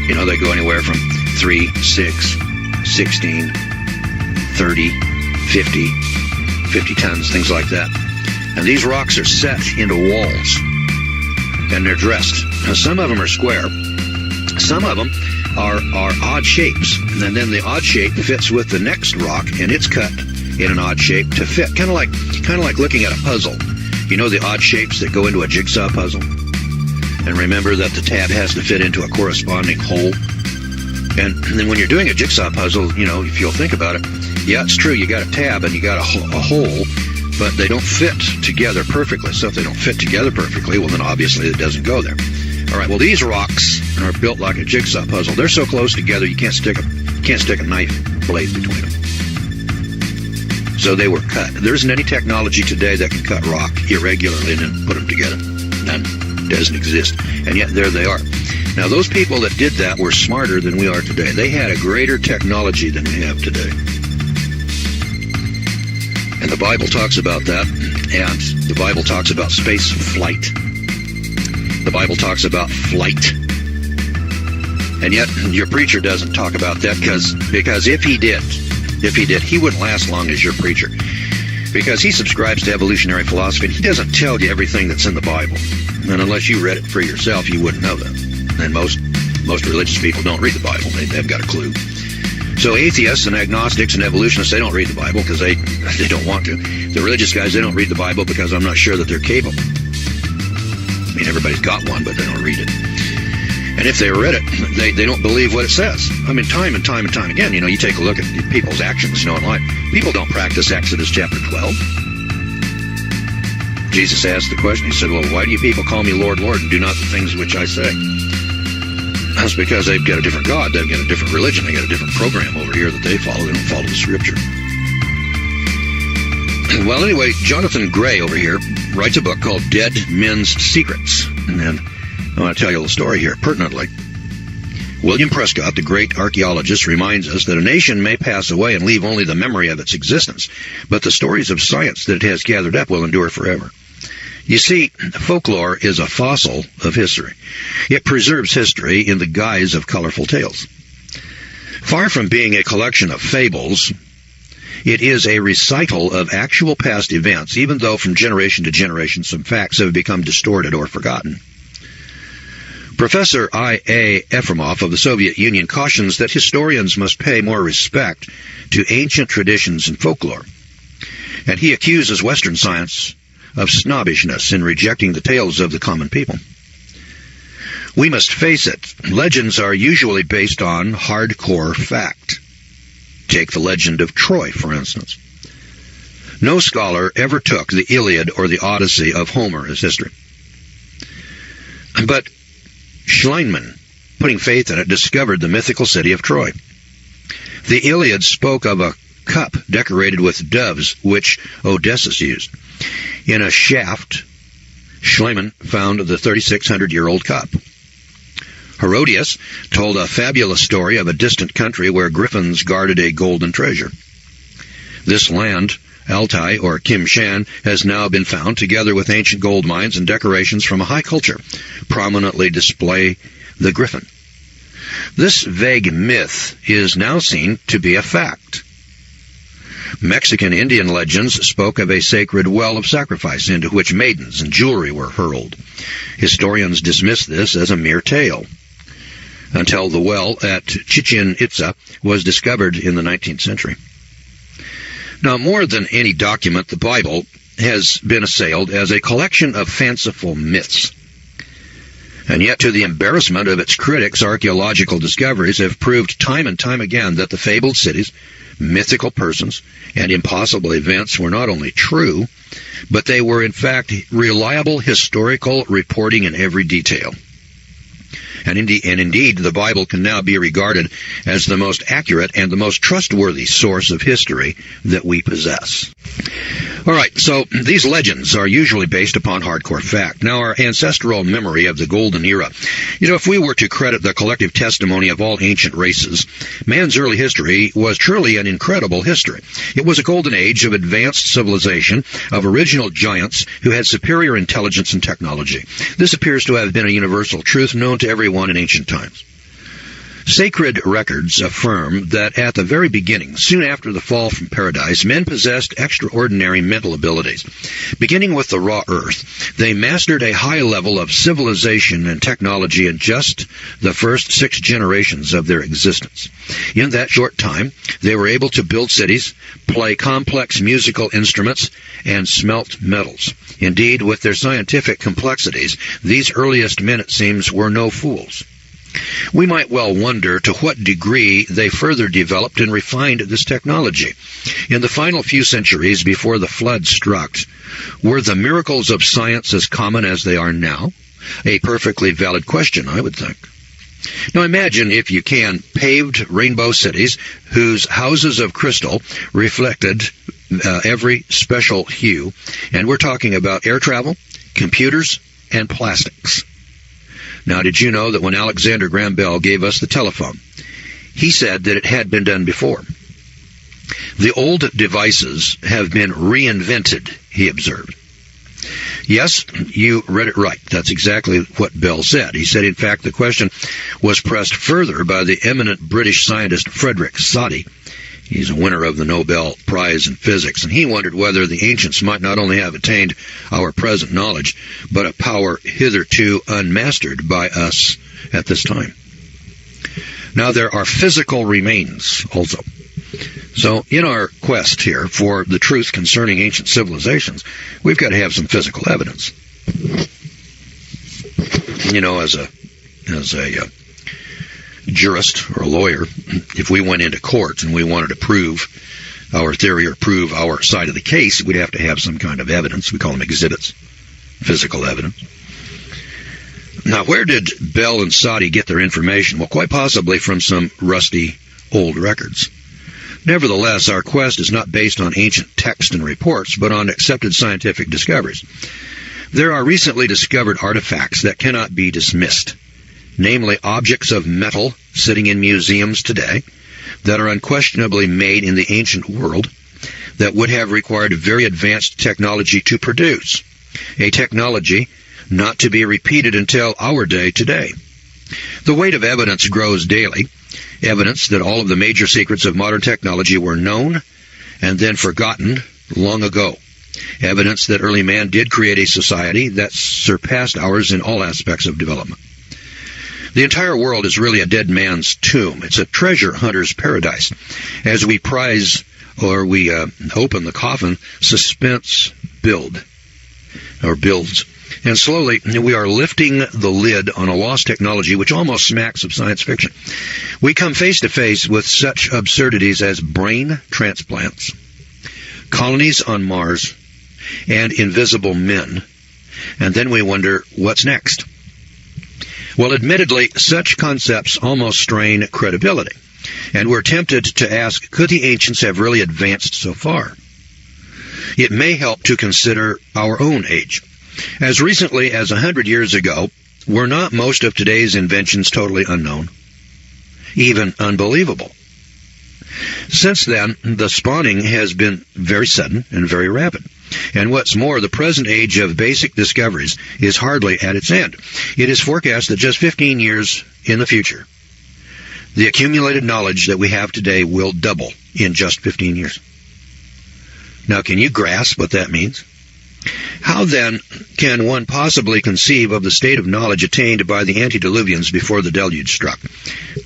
They go anywhere from 3, 6, 16, 30, 50 tons, things like that. And these rocks are set into walls, and they're dressed. Now, some of them are square. Some of them are odd shapes, and then the odd shape fits with the next rock, and it's cut in an odd shape to fit. Kind of like looking at a puzzle. The odd shapes that go into a jigsaw puzzle. And remember that the tab has to fit into a corresponding hole. And then when you're doing a jigsaw puzzle, if you'll think about it, yeah, it's true, you got a tab and you got a hole, but they don't fit together perfectly. So if they don't fit together perfectly, well, then obviously it doesn't go there. All right, well, these rocks are built like a jigsaw puzzle. They're so close together, you can't stick a knife blade between them. So they were cut. There isn't any technology today that can cut rock irregularly and then put them together. None. Doesn't exist. And yet there they are. Now, those people that did that were smarter than we are today. They had a greater technology than we have today. And the Bible talks about that. And the Bible talks about space flight. The Bible talks about flight. And yet your preacher doesn't talk about that because if he did, he wouldn't last long as your preacher. Because he subscribes to evolutionary philosophy, and he doesn't tell you everything that's in the Bible. And unless you read it for yourself, you wouldn't know that. And most religious people don't read the Bible. They've got a clue. So atheists and agnostics and evolutionists, they don't read the Bible because they don't want to. The religious guys, they don't read the Bible because I'm not sure that they're capable. mean, everybody's got one, but they don't read it. And if they read it, they don't believe what it says. I mean, time and time and time again, you take a look at people's actions, in life. People don't practice Exodus chapter 12. Jesus asked the question, he said, well, why do you people call me Lord, Lord, and do not the things which I say? That's because they've got a different God, they've got a different religion, they got a different program over here that they follow. They don't follow the Scripture. Well, anyway, Jonathan Gray over here writes a book called Dead Men's Secrets. And then I want to tell you a little story here, pertinently. William Prescott, the great archaeologist, reminds us that a nation may pass away and leave only the memory of its existence, but the stories of science that it has gathered up will endure forever. You see, folklore is a fossil of history. It preserves history in the guise of colorful tales. Far from being a collection of fables, it is a recital of actual past events, even though from generation to generation some facts have become distorted or forgotten. Professor I.A. Efremov of the Soviet Union cautions that historians must pay more respect to ancient traditions and folklore, and he accuses Western science of snobbishness in rejecting the tales of the common people. We must face it, legends are usually based on hardcore fact. Take the legend of Troy, for instance. No scholar ever took the Iliad or the Odyssey of Homer as history. But Schliemann, putting faith in it, discovered the mythical city of Troy. The Iliad spoke of a cup decorated with doves, which Odysseus used. In a shaft, Schliemann found the 3,600-year-old cup. Herodias told a fabulous story of a distant country where griffins guarded a golden treasure. This land, Altai or Kim-Shan, has now been found, together with ancient gold mines and decorations from a high culture, prominently display the griffin. This vague myth is now seen to be a fact. Mexican Indian legends spoke of a sacred well of sacrifice into which maidens and jewelry were hurled. Historians dismiss this as a mere tale, until the well at Chichen Itza was discovered in the 19th century. Now, more than any document, the Bible has been assailed as a collection of fanciful myths. And yet, to the embarrassment of its critics, archaeological discoveries have proved time and time again that the fabled cities, mythical persons, and impossible events were not only true, but they were in fact reliable historical reporting in every detail. And indeed, the Bible can now be regarded as the most accurate and the most trustworthy source of history that we possess. All right, so these legends are usually based upon hardcore fact. Now, our ancestral memory of the Golden Era. If we were to credit the collective testimony of all ancient races, man's early history was truly an incredible history. It was a golden age of advanced civilization, of original giants who had superior intelligence and technology. This appears to have been a universal truth known to everyone in ancient times. Sacred records affirm that at the very beginning, soon after the fall from paradise, men possessed extraordinary mental abilities. Beginning with the raw earth, they mastered a high level of civilization and technology in just the first 6 generations of their existence. In that short time, they were able to build cities, play complex musical instruments, and smelt metals. Indeed, with their scientific complexities, these earliest men, it seems, were no fools. We might well wonder to what degree they further developed and refined this technology. In the final few centuries before the flood struck, were the miracles of science as common as they are now? A perfectly valid question, I would think. Now imagine, if you can, paved rainbow cities whose houses of crystal reflected every special hue. And we're talking about air travel, computers, and plastics. Now, did you know that when Alexander Graham Bell gave us the telephone, he said that it had been done before? The old devices have been reinvented, he observed. Yes, you read it right. That's exactly what Bell said. He said, in fact, the question was pressed further by the eminent British scientist Frederick Soddy. He's a winner of the Nobel Prize in Physics, and he wondered whether the ancients might not only have attained our present knowledge, but a power hitherto unmastered by us at this time. Now, there are physical remains also. So, in our quest here for the truth concerning ancient civilizations, we've got to have some physical evidence. as a jurist or a lawyer, if we went into court and we wanted to prove our theory or prove our side of the case, we'd have to have some kind of evidence. We call them exhibits, physical evidence. Now, where did Bell and Sadi get their information? Well, quite possibly from some rusty old records. Nevertheless, our quest is not based on ancient texts and reports, but on accepted scientific discoveries. There are recently discovered artifacts that cannot be dismissed, namely objects of metal sitting in museums today that are unquestionably made in the ancient world that would have required very advanced technology to produce, a technology not to be repeated until our day today. The weight of evidence grows daily, evidence that all of the major secrets of modern technology were known and then forgotten long ago. Evidence that early man did create a society that surpassed ours in all aspects of development. The entire world is really a dead man's tomb. It's a treasure hunter's paradise. As we prize or we open the coffin, suspense builds. And slowly, we are lifting the lid on a lost technology which almost smacks of science fiction. We come face to face with such absurdities as brain transplants, colonies on Mars, and invisible men. And then we wonder, what's next? Well, admittedly, such concepts almost strain credibility. And we're tempted to ask, could the ancients have really advanced so far? It may help to consider our own age. As recently as 100 years ago, were not most of today's inventions totally unknown, even unbelievable? Since then, the spawning has been very sudden and very rapid. And what's more, the present age of basic discoveries is hardly at its end. It is forecast that just 15 years in the future, the accumulated knowledge that we have today will double in just 15 years. Now, can you grasp what that means? How then can one possibly conceive of the state of knowledge attained by the antediluvians before the deluge struck?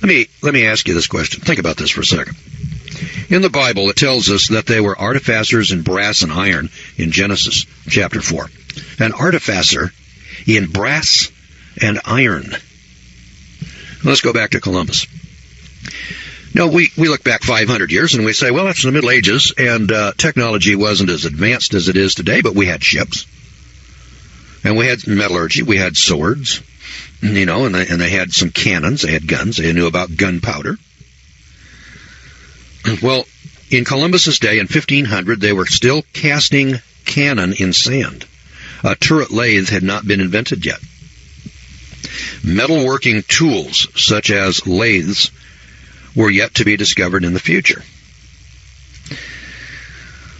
Let me ask you this question. Think about this for a second. In the Bible, it tells us that they were artificers in brass and iron in Genesis chapter 4. An artificer in brass and iron. Let's go back to Columbus. Now, we look back 500 years and we say, well, that's the Middle Ages, and technology wasn't as advanced as it is today, but we had ships. And we had metallurgy, we had swords, and they had some cannons, they had guns, they knew about gunpowder. Well, in Columbus's day, in 1500, they were still casting cannon in sand. A turret lathe had not been invented yet. Metalworking tools, such as lathes, were yet to be discovered in the future.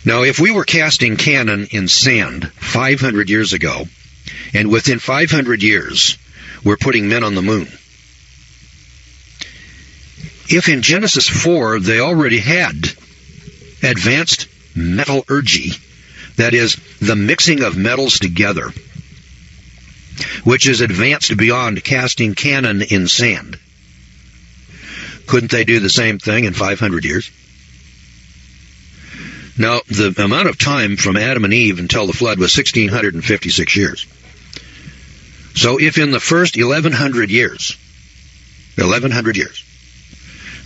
Now, if we were casting cannon in sand 500 years ago, and within 500 years, we're putting men on the moon, if in Genesis 4 they already had advanced metallurgy, that is, the mixing of metals together, which is advanced beyond casting cannon in sand, couldn't they do the same thing in 500 years? Now, the amount of time from Adam and Eve until the flood was 1,656 years. So if in the first 1,100 years,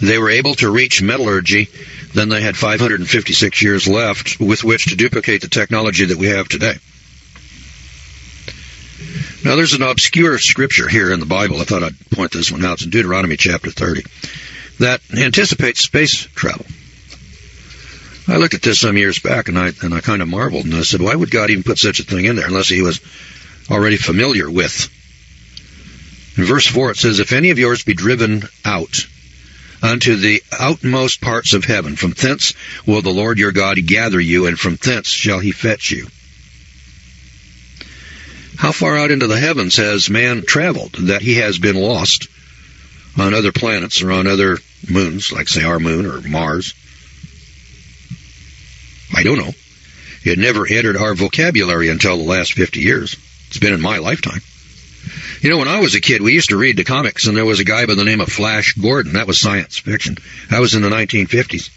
they were able to reach metallurgy, then they had 556 years left with which to duplicate the technology that we have today. Now, there's an obscure scripture here in the Bible. I thought I'd point this one out. It's in Deuteronomy chapter 30. That anticipates space travel. I looked at this some years back, and I kind of marveled, and I said, why would God even put such a thing in there unless he was already familiar with? In verse 4 it says, if any of yours be driven out unto the outmost parts of heaven, from thence will the Lord your God gather you, and from thence shall he fetch you. How far out into the heavens has man traveled that he has been lost on other planets or on other moons, like, say, our moon or Mars? I don't know. It never entered our vocabulary until the last 50 years. It's been in my lifetime. When I was a kid, we used to read the comics, and there was a guy by the name of Flash Gordon. That was science fiction. That was in the 1950s.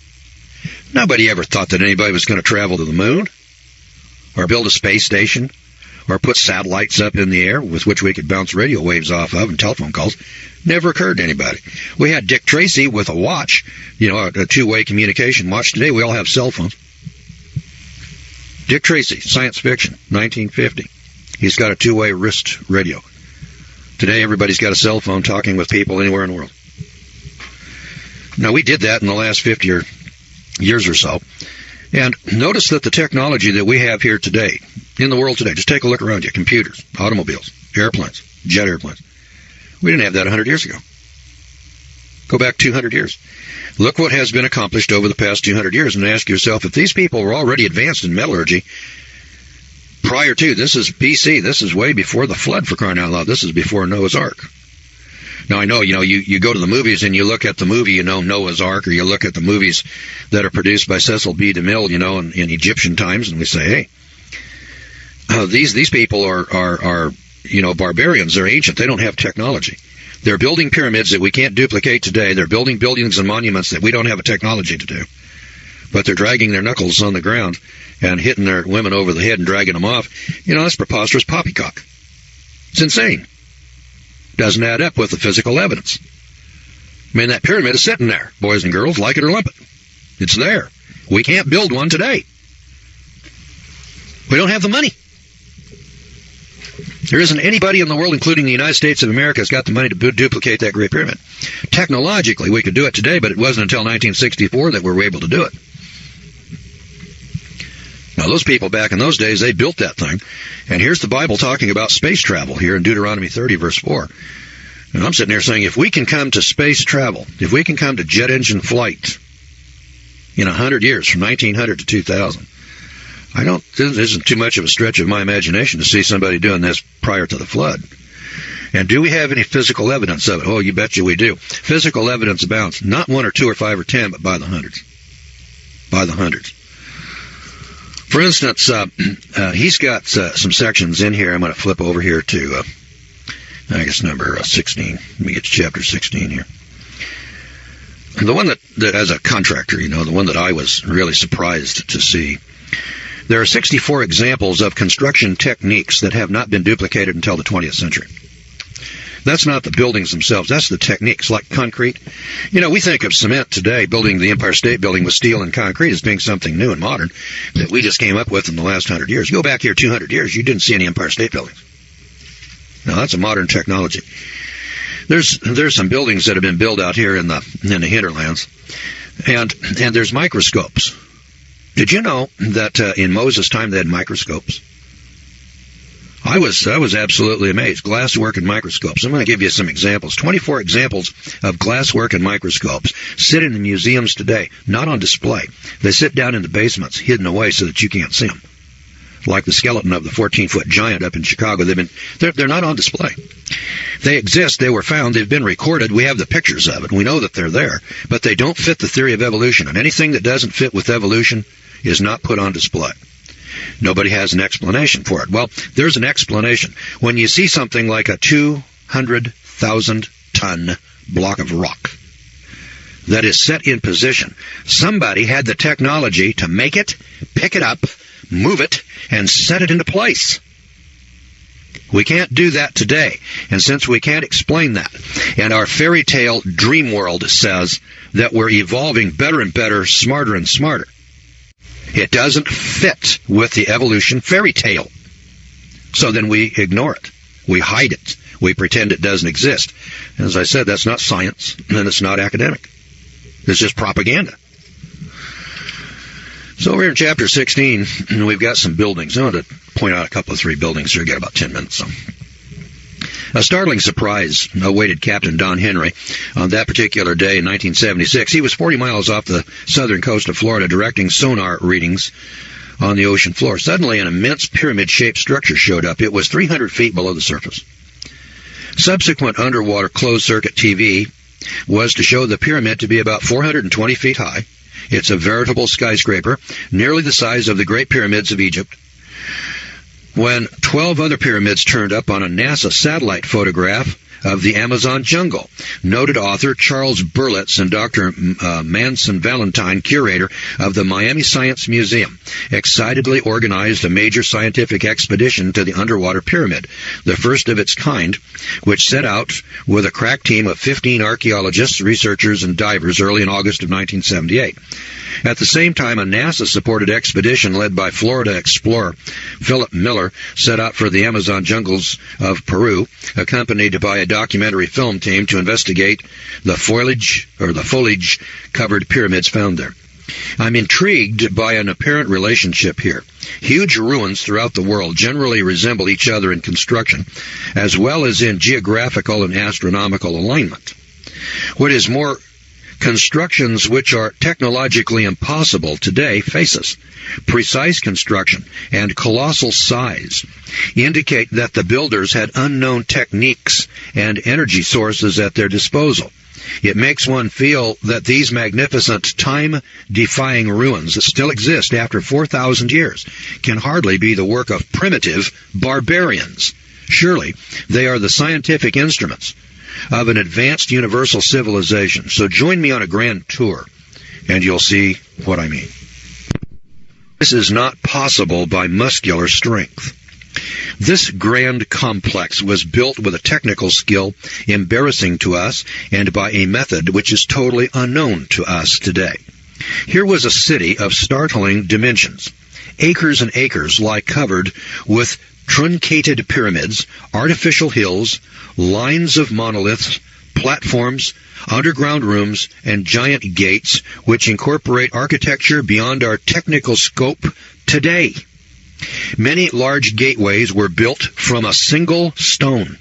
Nobody ever thought that anybody was going to travel to the moon, or build a space station, or put satellites up in the air with which we could bounce radio waves off of and telephone calls. Never occurred to anybody. We had Dick Tracy with a watch, a two-way communication watch. Today we all have cell phones. Dick Tracy, science fiction, 1950. He's got a two-way wrist radio. Today everybody's got a cell phone talking with people anywhere in the world. Now, we did that in the last 50 years or so. And notice that the technology that we have here today, in the world today, just take a look around you, computers, automobiles, airplanes, jet airplanes. We didn't have that 100 years ago. Go back 200 years. Look what has been accomplished over the past 200 years, and ask yourself, if these people were already advanced in metallurgy prior to, this is BC, this is way before the flood, for crying out loud, this is before Noah's Ark. Now, I know, you go to the movies and you look at the movie, Noah's Ark, or you look at the movies that are produced by Cecil B. DeMille, in Egyptian times, and we say, hey, these people are barbarians. They're ancient. They don't have technology. They're building pyramids that we can't duplicate today. They're building buildings and monuments that we don't have a technology to do. But they're dragging their knuckles on the ground and hitting their women over the head and dragging them off. That's preposterous poppycock. It's insane. Doesn't add up with the physical evidence. I mean, that pyramid is sitting there, boys and girls, like it or lump it. It's there. We can't build one today. We don't have the money. There isn't anybody in the world, including the United States of America, has got the money to duplicate that Great Pyramid. Technologically, we could do it today, but it wasn't until 1964 that we were able to do it. Now, those people back in those days, they built that thing. And here's the Bible talking about space travel here in Deuteronomy 30, verse 4. And I'm sitting there saying, if we can come to space travel, if we can come to jet engine flight in 100 years, from 1900 to 2000, this isn't too much of a stretch of my imagination to see somebody doing this prior to the flood. And do we have any physical evidence of it? Oh, you betcha we do. Physical evidence abounds. Not 1 or 2 or 5 or 10, but by the hundreds. By the hundreds. For instance, he's got some sections in here. I'm going to flip over here to, I guess, number 16. Let me get to chapter 16 here. And the one that as a contractor, the one that I was really surprised to see, there are 64 examples of construction techniques that have not been duplicated until the 20th century. That's not the buildings themselves. That's the techniques, like concrete. We think of cement today, building the Empire State Building with steel and concrete, as being something new and modern that we just came up with in the last 100 years. You go back here 200 years, you didn't see any Empire State Buildings. Now, that's a modern technology. There's some buildings that have been built out here in the hinterlands, and there's microscopes. Did you know that in Moses' time they had microscopes? I was absolutely amazed. Glasswork and microscopes. I'm going to give you some examples. 24 examples of glasswork and microscopes sit in the museums today, not on display. They sit down in the basements, hidden away so that you can't see them. Like the skeleton of the 14-foot giant up in Chicago. They're not on display. They exist. They were found. They've been recorded. We have the pictures of it. We know that they're there. But they don't fit the theory of evolution. And anything that doesn't fit with evolution is not put on display. Nobody has an explanation for it. Well, there's an explanation. When you see something like a 200,000-ton block of rock that is set in position, somebody had the technology to make it, pick it up, move it, and set it into place. We can't do that today. And since we can't explain that, and our fairy tale dream world says that we're evolving better and better, smarter and smarter, it doesn't fit with the evolution fairy tale. So then we ignore it. We hide it. We pretend it doesn't exist. And as I said, that's not science, and it's not academic. It's just propaganda. So over here in chapter 16, we've got some buildings. I want to point out a couple of 3 buildings here. We've got about 10 minutes. So. A startling surprise awaited Captain Don Henry on that particular day in 1976. He was 40 miles off the southern coast of Florida directing sonar readings on the ocean floor. Suddenly, an immense pyramid-shaped structure showed up. It was 300 feet below the surface. Subsequent underwater closed-circuit TV was to show the pyramid to be about 420 feet high. It's a veritable skyscraper, nearly the size of the Great Pyramids of Egypt. When 12 other pyramids turned up on a NASA satellite photograph of the Amazon jungle. Noted author Charles Berlitz and Dr. Manson Valentine, curator of the Miami Science Museum, excitedly organized a major scientific expedition to the underwater pyramid, the first of its kind, which set out with a crack team of 15 archaeologists, researchers, and divers early in August of 1978. At the same time, a NASA-supported expedition led by Florida explorer Philip Miller set out for the Amazon jungles of Peru, accompanied by a documentary film team to investigate the foliage-covered pyramids found there. I'm intrigued by an apparent relationship here. Huge ruins throughout the world generally resemble each other in construction, as well as in geographical and astronomical alignment. What is more, constructions which are technologically impossible today face us. Precise construction and colossal size indicate that the builders had unknown techniques and energy sources at their disposal. It makes one feel that these magnificent, time-defying ruins that still exist after 4,000 years can hardly be the work of primitive barbarians. Surely they are the scientific instruments of an advanced universal civilization. So join me on a grand tour, and you'll see what I mean. This is not possible by muscular strength. This grand complex was built with a technical skill embarrassing to us and by a method which is totally unknown to us today. Here was a city of startling dimensions. Acres and acres lie covered with truncated pyramids, artificial hills, lines of monoliths, platforms, underground rooms, and giant gates which incorporate architecture beyond our technical scope today. Many large gateways were built from a single stone.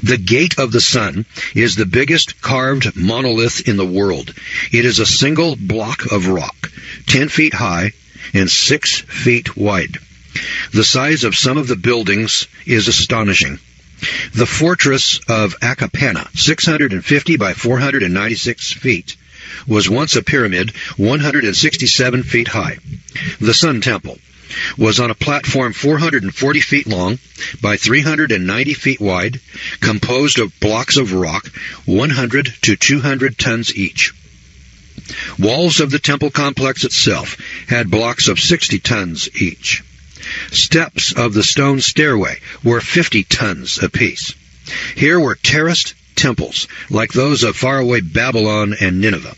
The Gate of the Sun is the biggest carved monolith in the world. It is a single block of rock, 10 feet high and 6 feet wide. The size of some of the buildings is astonishing. The fortress of Akapana, 650 by 496 feet, was once a pyramid 167 feet high. The Sun Temple was on a platform 440 feet long by 390 feet wide, composed of blocks of rock 100 to 200 tons each. Walls of the temple complex itself had blocks of 60 tons each. Steps of the stone stairway were 50 tons apiece. Here were terraced temples like those of faraway Babylon and Nineveh.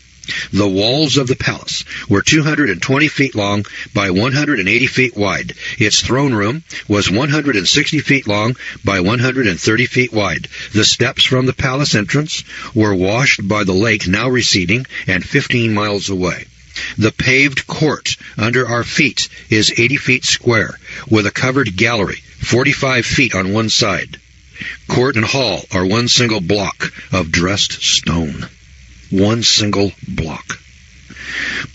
The walls of the palace were 220 feet long by 180 feet wide. Its throne room was 160 feet long by 130 feet wide. The steps from the palace entrance were washed by the lake now receding and 15 miles away. The paved court under our feet is 80 feet square, with a covered gallery 45 feet on one side. Court and hall are one single block of dressed stone. One single block.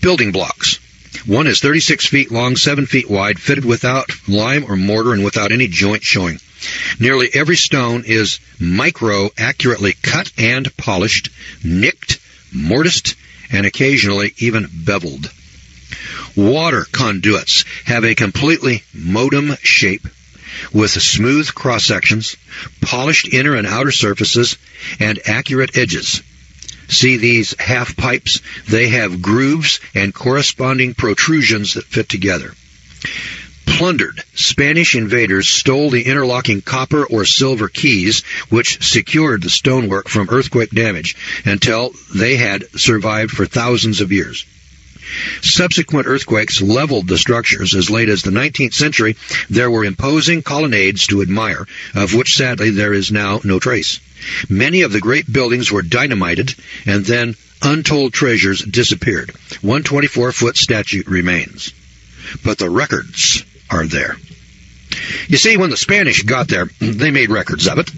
Building blocks. One is 36 feet long, 7 feet wide, fitted without lime or mortar and without any joint showing. Nearly every stone is accurately cut and polished, nicked, mortised, and occasionally even beveled. Water conduits have a completely modem shape with smooth cross-sections, polished inner and outer surfaces, and accurate edges. See these half pipes? They have grooves and corresponding protrusions that fit together. Plundered Spanish invaders stole the interlocking copper or silver keys which secured the stonework from earthquake damage until they had survived for thousands of years. Subsequent earthquakes leveled the structures. As late as the 19th century, there were imposing colonnades to admire, of which sadly there is now no trace. Many of the great buildings were dynamited, and then untold treasures disappeared. One 24-foot statue remains. But the records are there. You see, when the Spanish got there, they made records of it.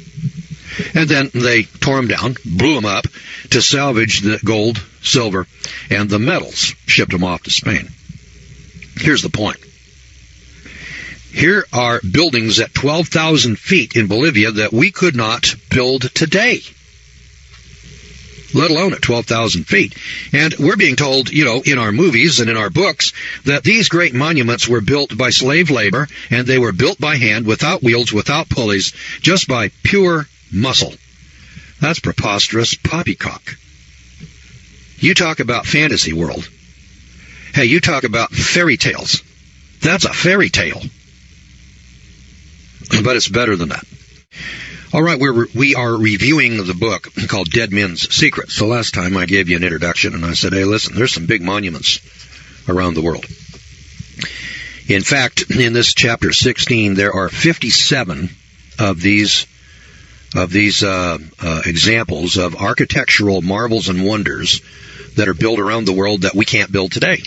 And then they tore them down, blew them up to salvage the gold, silver, and the metals, shipped them off to Spain. Here's the point. Here are buildings at 12,000 feet in Bolivia that we could not build today, let alone at 12,000 feet. And we're being told, in our movies and in our books, that these great monuments were built by slave labor, and they were built by hand, without wheels, without pulleys, just by pure muscle. That's preposterous poppycock. You talk about fantasy world. Hey, you talk about fairy tales. That's a fairy tale. But it's better than that. All right, we are reviewing the book called Dead Men's Secrets. So last time I gave you an introduction, and I said, hey, listen, there's some big monuments around the world. In fact, in this chapter 16, there are 57 of these examples of architectural marvels and wonders that are built around the world that we can't build today.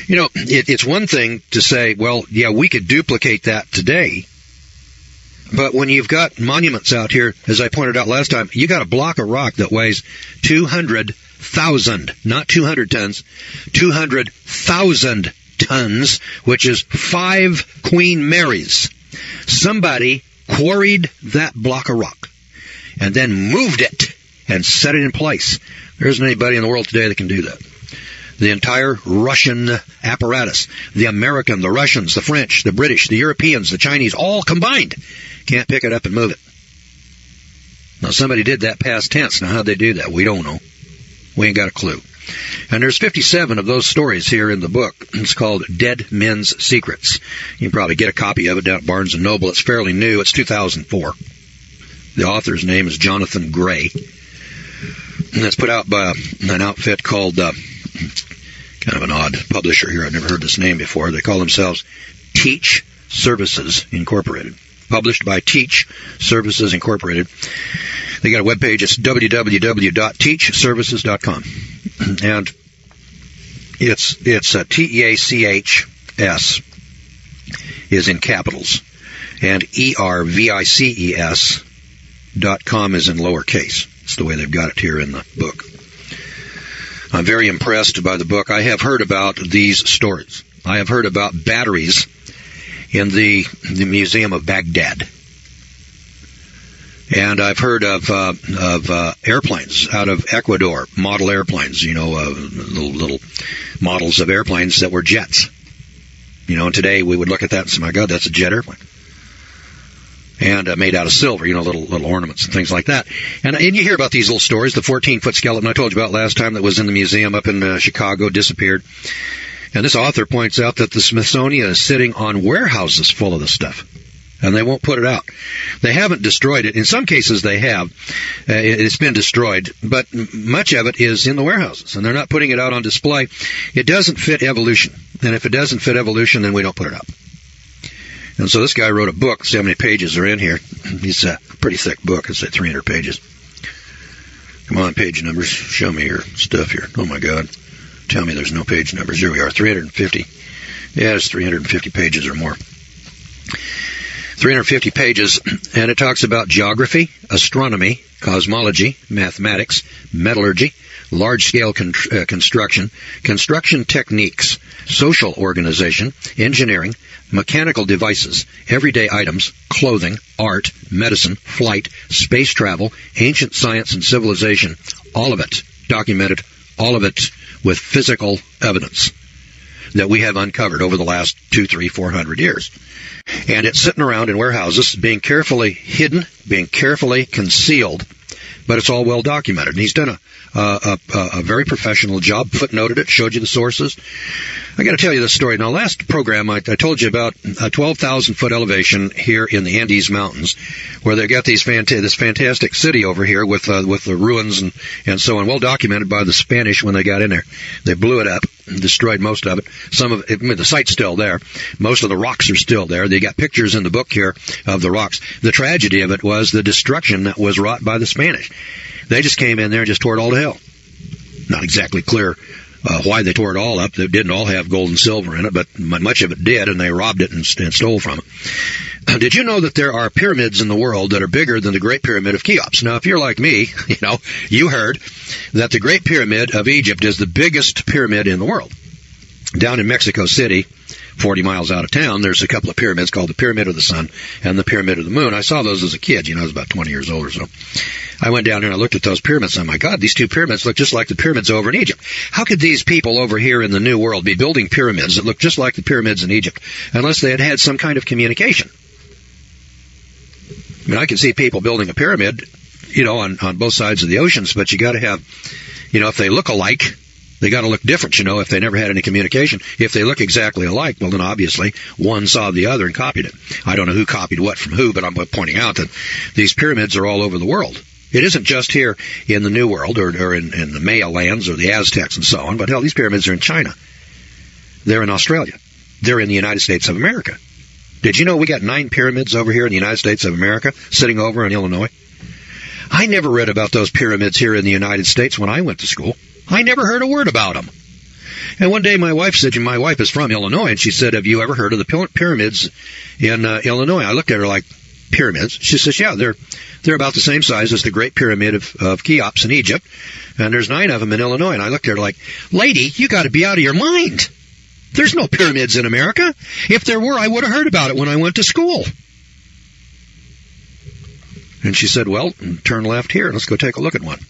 You know, it's one thing to say, well, yeah, we could duplicate that today. But when you've got monuments out here, as I pointed out last time, you got a block of rock that weighs 200,000, not 200 tons, 200,000 tons, which is 5 Queen Marys. Somebody quarried that block of rock and then moved it and set it in place. There isn't anybody in the world today that can do that. The entire Russian apparatus, the American, the Russians, the French, the British, the Europeans, the Chinese, all combined, can't pick it up and move it. Now, somebody did that past tense. Now, how'd they do that? We don't know. We ain't got a clue. And there's 57 of those stories here in the book. It's called Dead Men's Secrets. You can probably get a copy of it down at Barnes & Noble. It's fairly new. It's 2004. The author's name is Jonathan Gray. And it's put out by an outfit called, kind of an odd publisher here. I've never heard this name before. They call themselves Teach Services Incorporated. Published by Teach Services Incorporated. They got a webpage. It's www.teachservices.com. And it's TEACHS is in capitals. And ERVICES.com is in lowercase. It's the way they've got it here in the book. I'm very impressed by the book. I have heard about these stories. I have heard about batteries in the Museum of Baghdad. And I've heard of airplanes out of Ecuador, model airplanes, you know, little models of airplanes that were jets. You know, and today we would look at that and say, my God, that's a jet airplane. And made out of silver, you know, little ornaments and things like that. And you hear about these little stories, the 14-foot skeleton I told you about last time that was in the museum up in Chicago, disappeared. And this author points out that the Smithsonian is sitting on warehouses full of this stuff. And they won't put it out. They haven't destroyed it. In some cases they have. It's been destroyed. But much of it is in the warehouses. And they're not putting it out on display. It doesn't fit evolution. And if it doesn't fit evolution, then we don't put it out. And so this guy wrote a book. See how many pages are in here. It's a pretty thick book. It's like 300 pages. Come on, page numbers. Show me your stuff here. Oh, my God. Tell me there's no page numbers. Here we are, 350. Yeah, it's 350 pages or more. 350 pages, and it talks about geography, astronomy, cosmology, mathematics, metallurgy, large-scale construction, construction techniques, social organization, engineering, mechanical devices, everyday items, clothing, art, medicine, flight, space travel, ancient science and civilization, all of it documented, all of it with physical evidence that we have uncovered over the last 200, 300, 400 years. And it's sitting around in warehouses, being carefully hidden, being carefully concealed, but it's all well documented. And he's done a very professional job, footnoted it, showed you the sources. I got to tell you this story. Now, last program, I told you about a 12,000-foot elevation here in the Andes Mountains, where they got this fantastic city over here with the ruins and so on, well documented by the Spanish when they got in there. They blew it up, destroyed most of it. Some of it, I mean, the site's still there. Most of the rocks are still there. They got pictures in the book here of the rocks. The tragedy of it was the destruction that was wrought by the Spanish. They just came in there and just tore it all to hell. Not exactly clear why they tore it all up. They didn't all have gold and silver in it, but much of it did, and they robbed it and stole from it. Did you know that there are pyramids in the world that are bigger than the Great Pyramid of Cheops? Now, if you're like me, you heard that the Great Pyramid of Egypt is the biggest pyramid in the world. Down in Mexico City, 40 miles out of town, there's a couple of pyramids called the Pyramid of the Sun and the Pyramid of the Moon. I saw those as a kid. I was about 20 years old or so. I went down there and I looked at those pyramids. Oh, my God, these two pyramids look just like the pyramids over in Egypt. How could these people over here in the New World be building pyramids that look just like the pyramids in Egypt unless they had had some kind of communication? I mean, I can see people building a pyramid, on both sides of the oceans, but you got to have, if they look alike, they got to look different, if they never had any communication. If they look exactly alike, well, then obviously one saw the other and copied it. I don't know who copied what from who, but I'm pointing out that these pyramids are all over the world. It isn't just here in the New World or in the Maya lands or the Aztecs and so on, but hell, these pyramids are in China. They're in Australia. They're in the United States of America. Did you know we got 9 pyramids over here in the United States of America, sitting over in Illinois? I never read about those pyramids here in the United States when I went to school. I never heard a word about them. And one day my wife said, my wife is from Illinois, and she said, have you ever heard of the pyramids in Illinois? I looked at her like, pyramids? She says, yeah, they're about the same size as the Great Pyramid of Cheops in Egypt, and there's 9 of them in Illinois. And I looked at her like, lady, you got to be out of your mind. There's no pyramids in America. If there were, I would have heard about it when I went to school. And she said, well, turn left here. Let's go take a look at one.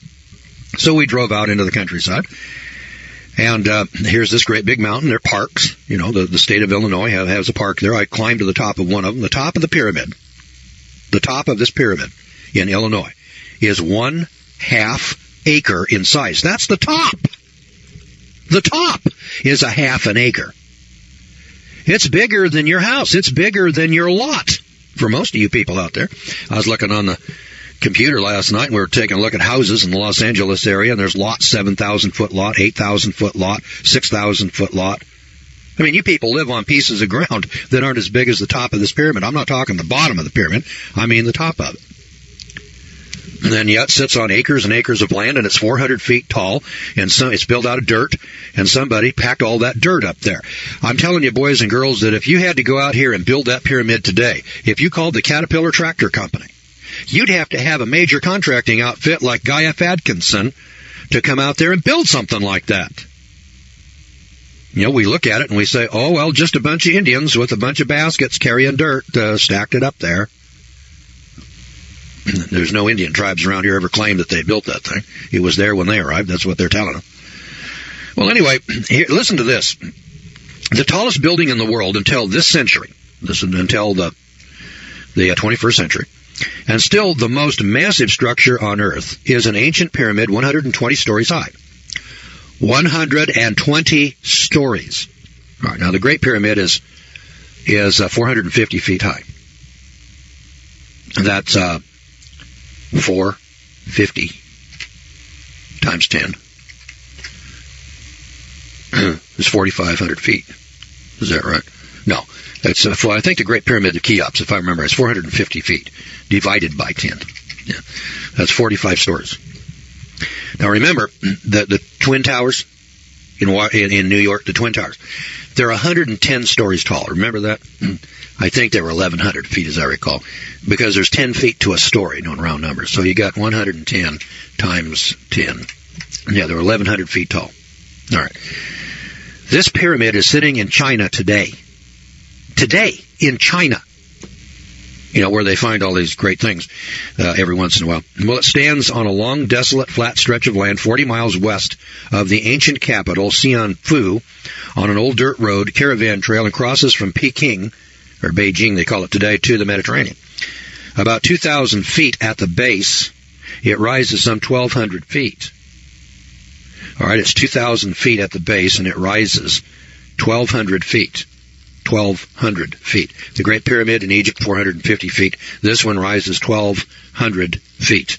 So we drove out into the countryside. And here's this great big mountain. There are parks. The state of Illinois has a park there. I climbed to the top of one of them. The top of the pyramid, the top of this pyramid in Illinois, is 1/2 acre in size. That's the top. The top is a 1/2 acre. It's bigger than your house. It's bigger than your lot for most of you people out there. I was looking on the computer last night, and we were taking a look at houses in the Los Angeles area, and there's lots, 7,000-foot lot, 8,000-foot lot, 6,000-foot lot. I mean, you people live on pieces of ground that aren't as big as the top of this pyramid. I'm not talking the bottom of the pyramid. I mean the top of it. And then, it sits on acres and acres of land, and it's 400 feet tall, and it's built out of dirt, and somebody packed all that dirt up there. I'm telling you, boys and girls, that if you had to go out here and build that pyramid today, if you called the Caterpillar Tractor Company, you'd have to have a major contracting outfit like Guy F. Atkinson to come out there and build something like that. We look at it and we say, oh, well, just a bunch of Indians with a bunch of baskets carrying dirt stacked it up there. There's no Indian tribes around here ever claimed that they built that thing. It was there when they arrived. That's what they're telling them. Well, anyway, listen to this. The tallest building in the world until this century, until the 21st century, and still the most massive structure on Earth, is an ancient pyramid 120 stories high. 120 stories. All right, now the Great Pyramid is 450 feet high. That's 450 times 10. It's 4,500 feet. Is that right? No. That's I think the Great Pyramid of Cheops, if I remember, is 450 feet divided by 10. Yeah. That's 45 stories. Now remember, the Twin Towers in New York, the Twin Towers, they're 110 stories tall. Remember that? I think they were 1,100 feet, as I recall, because there's 10 feet to a story, known round numbers. So you got 110 times 10. Yeah, they're 1,100 feet tall. All right. This pyramid is sitting in China today. Today, in China. Where they find all these great things every once in a while. Well, it stands on a long, desolate, flat stretch of land 40 miles west of the ancient capital, Xianfu, on an old dirt road, caravan trail, and crosses from Peking, or Beijing they call it today, to the Mediterranean. About 2,000 feet at the base, it rises some 1,200 feet. All right, it's 2,000 feet at the base, and it rises 1,200 feet. 1,200 feet. The Great Pyramid in Egypt, 450 feet. This one rises 1,200 feet.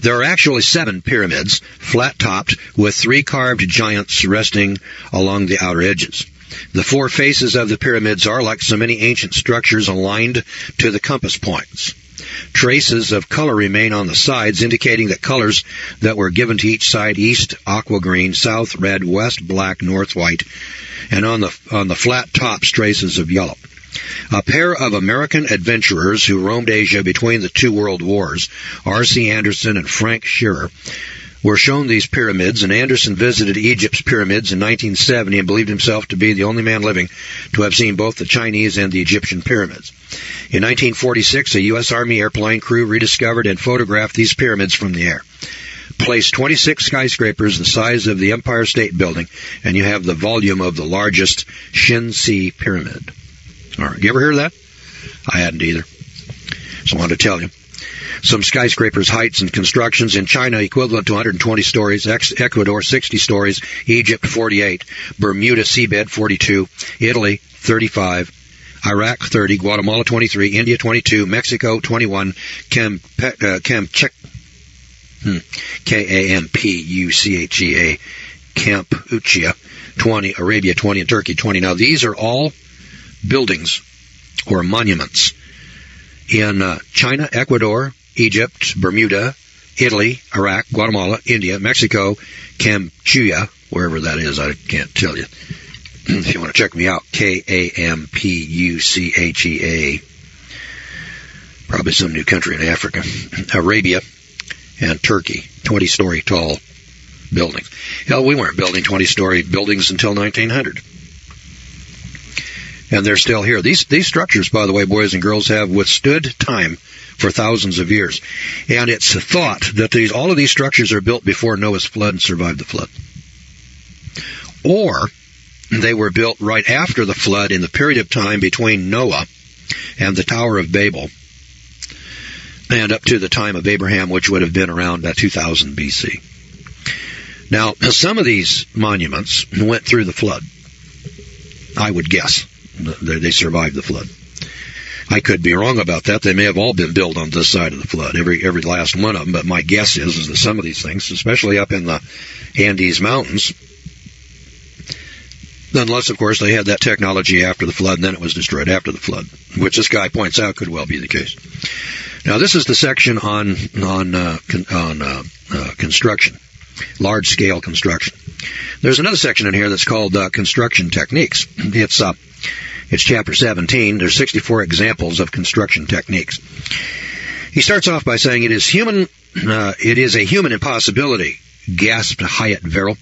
There are actually 7 pyramids, flat-topped, with 3 carved giants resting along the outer edges. The 4 faces of the pyramids are, like so many ancient structures, aligned to the compass points. Traces of color remain on the sides, indicating that colors that were given to each side: east, aqua green; south, red; west, black; north, white; and on the flat tops, traces of yellow. A pair of American adventurers who roamed Asia between the 2 world wars, R.C. Anderson and Frank Shearer, were shown these pyramids, and Anderson visited Egypt's pyramids in 1970 and believed himself to be the only man living to have seen both the Chinese and the Egyptian pyramids. In 1946, a U.S. Army airplane crew rediscovered and photographed these pyramids from the air. Placed 26 skyscrapers the size of the Empire State Building, and you have the volume of the largest Shinsi pyramid. All right, you ever hear of that? I hadn't either. Just wanted to tell you. Some skyscrapers, heights, and constructions in China equivalent to 120 stories, Ecuador 60 stories, Egypt 48, Bermuda seabed 42, Italy 35, Iraq 30, Guatemala 23, India 22, Mexico 21, Kampuchea, Kampuchea 20, Arabia 20, and Turkey 20. Now these are all buildings or monuments in China, Ecuador, Egypt, Bermuda, Italy, Iraq, Guatemala, India, Mexico, Kampuchea, wherever that is, I can't tell you. If you want to check me out, Kampuchea, probably some new country in Africa, Arabia, and Turkey, 20-story tall buildings. Hell, we weren't building 20-story buildings until 1900. And they're still here. These structures, by the way, boys and girls, have withstood time for thousands of years. And it's thought that all of these structures are built before Noah's flood and survived the flood. Or they were built right after the flood in the period of time between Noah and the Tower of Babel and up to the time of Abraham, which would have been around 2000 BC. Now, some of these monuments went through the flood, I would guess. They survived the flood. I could be wrong about that. They may have all been built on this side of the flood, every last one of them. But my guess is that some of these things, especially up in the Andes Mountains, unless, of course, they had that technology after the flood, and then it was destroyed after the flood, which this guy points out could well be the case. Now, this is the section on construction, large-scale construction. There's another section in here that's called construction techniques. It's chapter 17. There's 64 examples of construction techniques. He starts off by saying, it is a human impossibility, gasped Hyatt Verrill.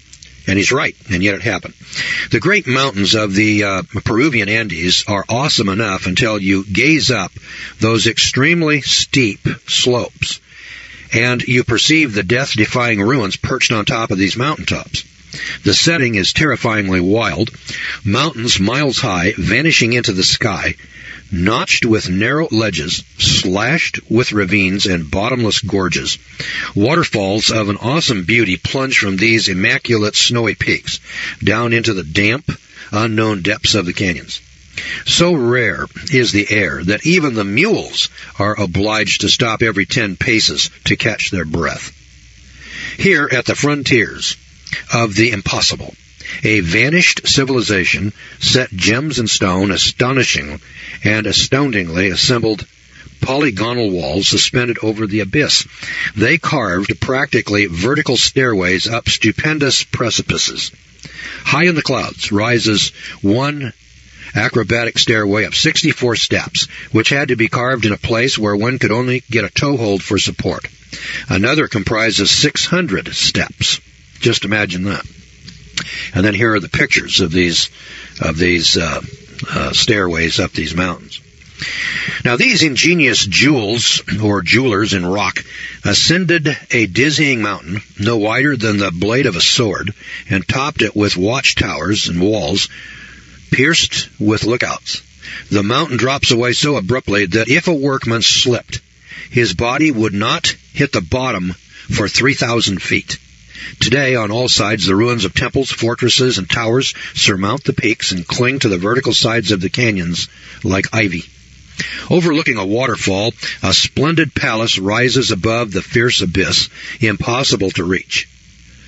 And he's right, and yet it happened. The great mountains of the Peruvian Andes are awesome enough until you gaze up those extremely steep slopes, and you perceive the death-defying ruins perched on top of these mountaintops. The setting is terrifyingly wild. Mountains miles high, vanishing into the sky, notched with narrow ledges, slashed with ravines and bottomless gorges. Waterfalls of an awesome beauty plunge from these immaculate snowy peaks down into the damp, unknown depths of the canyons. So rare is the air that even the mules are obliged to stop every 10 paces to catch their breath. Here at the frontiers of the impossible, a vanished civilization set gems in stone, astonishingly assembled polygonal walls suspended over the abyss. They carved practically vertical stairways up stupendous precipices. High in the clouds rises one acrobatic stairway of 64 steps, which had to be carved in a place where one could only get a toehold for support. Another comprises 600 steps. Just imagine that. And then here are the pictures of these stairways up these mountains. Now, these ingenious jewelers in rock ascended a dizzying mountain no wider than the blade of a sword and topped it with watchtowers and walls pierced with lookouts. The mountain drops away so abruptly that if a workman slipped, his body would not hit the bottom for 3,000 feet. Today, on all sides, the ruins of temples, fortresses, and towers surmount the peaks and cling to the vertical sides of the canyons like ivy. Overlooking a waterfall, a splendid palace rises above the fierce abyss, impossible to reach.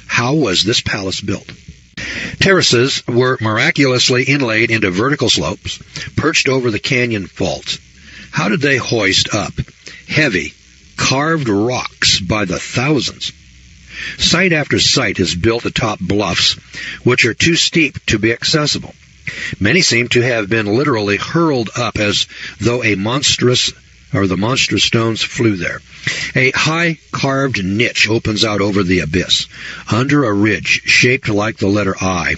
How was this palace built? Terraces were miraculously inlaid into vertical slopes, perched over the canyon faults. How did they hoist up heavy, carved rocks by the thousands? Site after site is built atop bluffs, which are too steep to be accessible. Many seem to have been literally hurled up as though the monstrous stones flew there. A high carved niche opens out over the abyss, under a ridge shaped like the letter I.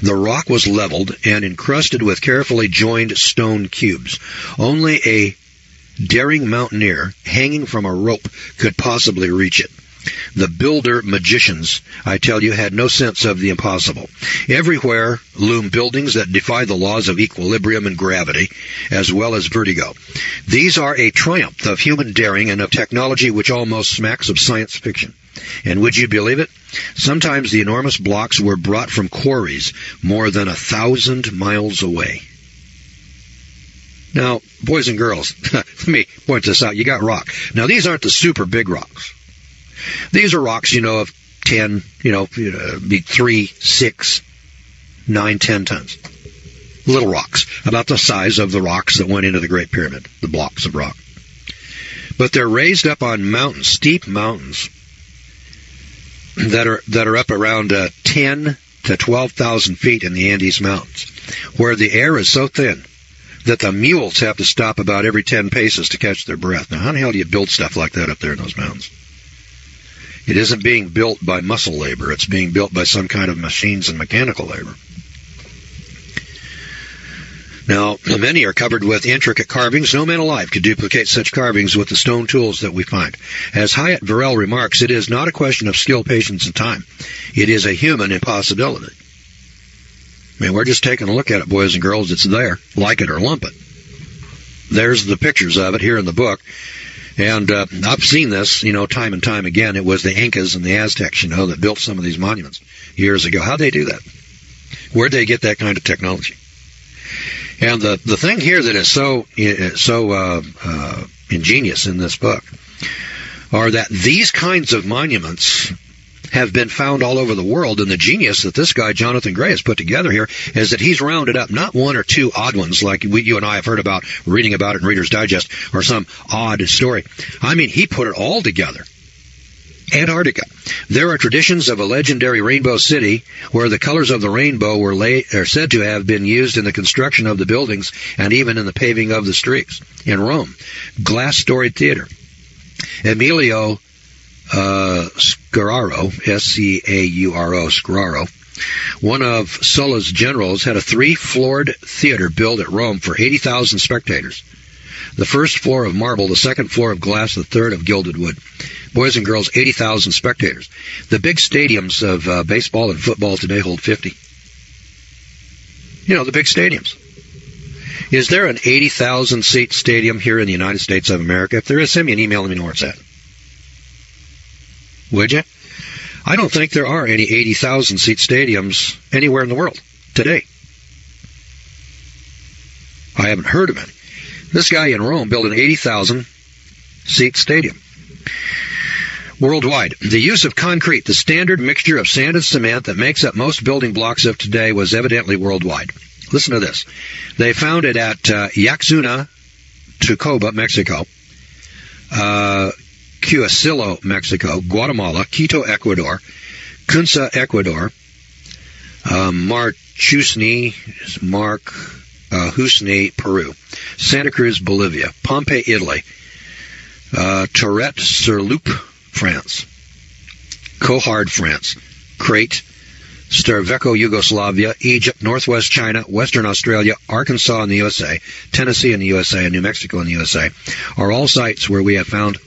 The rock was leveled and encrusted with carefully joined stone cubes. Only a daring mountaineer hanging from a rope could possibly reach it. The builder magicians, I tell you, had no sense of the impossible. Everywhere loom buildings that defy the laws of equilibrium and gravity, as well as vertigo. These are a triumph of human daring and of technology which almost smacks of science fiction. And would you believe it? Sometimes the enormous blocks were brought from quarries more than 1,000 miles away. Now, boys and girls, let me point this out. You got rock. Now, these aren't the super big rocks. These are rocks, of 10, 3, 6, 9, 10 tons. Little rocks, about the size of the rocks that went into the Great Pyramid, the blocks of rock. But they're raised up on mountains, steep mountains, that are up around 10 to 12,000 feet in the Andes Mountains, where the air is so thin that the mules have to stop about every 10 paces to catch their breath. Now, how in the hell do you build stuff like that up there in those mountains? It isn't being built by muscle labor. It's being built by some kind of machines and mechanical labor. Now, many are covered with intricate carvings. No man alive could duplicate such carvings with the stone tools that we find. As Hyatt Verrell remarks, it is not a question of skill, patience, and time. It is a human impossibility. I mean, we're just taking a look at it, boys and girls. It's there. Like it or lump it. There's the pictures of it here in the book. And I've seen this, time and time again. It was the Incas and the Aztecs, that built some of these monuments years ago. How'd they do that? Where'd they get that kind of technology? And the thing here that is so ingenious in this book are that these kinds of monuments have been found all over the world, and the genius that this guy, Jonathan Gray, has put together here is that he's rounded up not one or two odd ones like you and I have heard about, reading about it in Reader's Digest, or some odd story. I mean, he put it all together. Antarctica. There are traditions of a legendary rainbow city where the colors of the rainbow are said to have been used in the construction of the buildings and even in the paving of the streets. In Rome, glass-storied theater. Emilio Scararo, S-C-A-U-R-O, Scararo, one of Sulla's generals, had a 3-floored theater built at Rome for 80,000 spectators. The first floor of marble, the second floor of glass, the third of gilded wood. Boys and girls, 80,000 spectators. The big stadiums of baseball and football today hold 50. The big stadiums. Is there an 80,000-seat stadium here in the United States of America? If there is, send me an email and let me know where it's at. Would you? I don't think there are any 80,000-seat stadiums anywhere in the world today. I haven't heard of any. This guy in Rome built an 80,000-seat stadium. Worldwide, the use of concrete, the standard mixture of sand and cement that makes up most building blocks of today, was evidently worldwide. Listen to this. They found it at Yaxuna, Tucoba, Mexico, Cuauhcillo, Mexico, Guatemala, Quito, Ecuador, Cunza, Ecuador, Husni, Peru, Santa Cruz, Bolivia, Pompeii, Italy, Tourette-sur-Loup, France, Cohard, France, Crete, Sterveco, Yugoslavia, Egypt, Northwest China, Western Australia, Arkansas in the USA, Tennessee in the USA, and New Mexico in the USA are all sites where we have found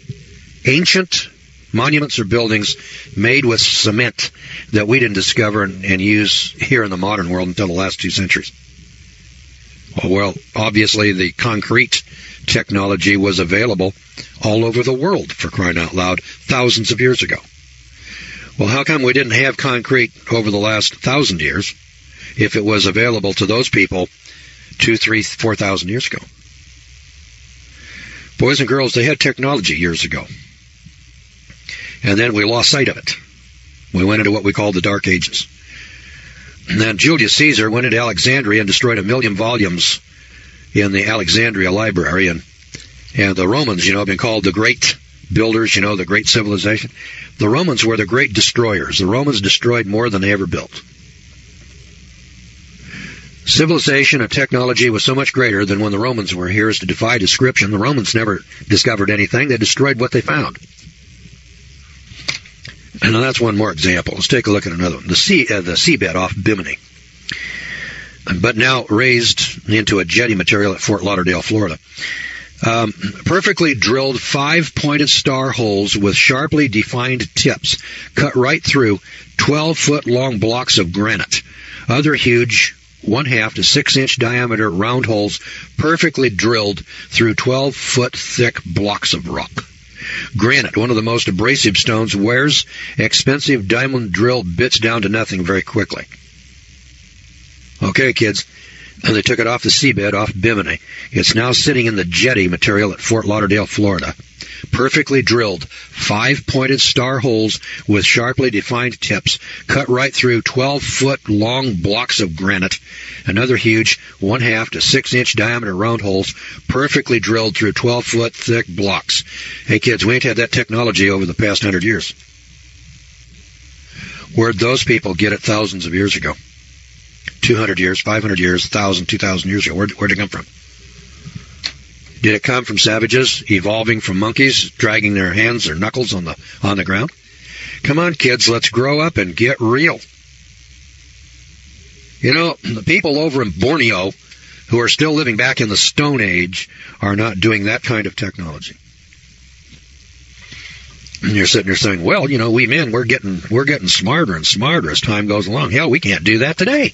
ancient monuments or buildings made with cement that we didn't discover and use here in the modern world until the last 2 centuries. Well, obviously the concrete technology was available all over the world, for crying out loud, thousands of years ago. Well, how come we didn't have concrete over the last 1,000 years if it was available to those people 2,000, 3,000, 4,000 years ago? Boys and girls, they had technology years ago. And then we lost sight of it. We went into what we call the Dark Ages. And then Julius Caesar went into Alexandria and destroyed 1 million volumes in the Alexandria Library. And the Romans, have been called the great builders, the great civilization. The Romans were the great destroyers. The Romans destroyed more than they ever built. Civilization and technology was so much greater than when the Romans were here as to defy description. The Romans never discovered anything. They destroyed what they found. And that's one more example. Let's take a look at another one. The seabed off Bimini, but now raised into a jetty material at Fort Lauderdale, Florida. Perfectly drilled 5-pointed star holes with sharply defined tips cut right through 12-foot-long blocks of granite. Other huge 1/2 to 6-inch diameter round holes perfectly drilled through 12-foot thick blocks of rock. Granite, one of the most abrasive stones, wears expensive diamond drill bits down to nothing very quickly. Okay, kids. And they took it off the seabed off Bimini. It's now sitting in the jetty material at Fort Lauderdale, Florida. Perfectly drilled, 5-pointed star holes with sharply defined tips cut right through 12-foot-long blocks of granite. Another huge 1/2 to 6-inch diameter round holes perfectly drilled through 12-foot thick blocks. Hey, kids, we ain't had that technology over the past 100 years. Where'd those people get it thousands of years ago? 200 years, 500 years, 1,000, 2,000 years ago. Where'd it come from? Did it come from savages evolving from monkeys, dragging their hands or knuckles on the ground? Come on, kids, let's grow up and get real. You know, the people over in Borneo who are still living back in the Stone Age are not doing that kind of technology. And you're sitting there saying, well, you know, we men, we're getting smarter and smarter as time goes along. Hell, we can't do that today.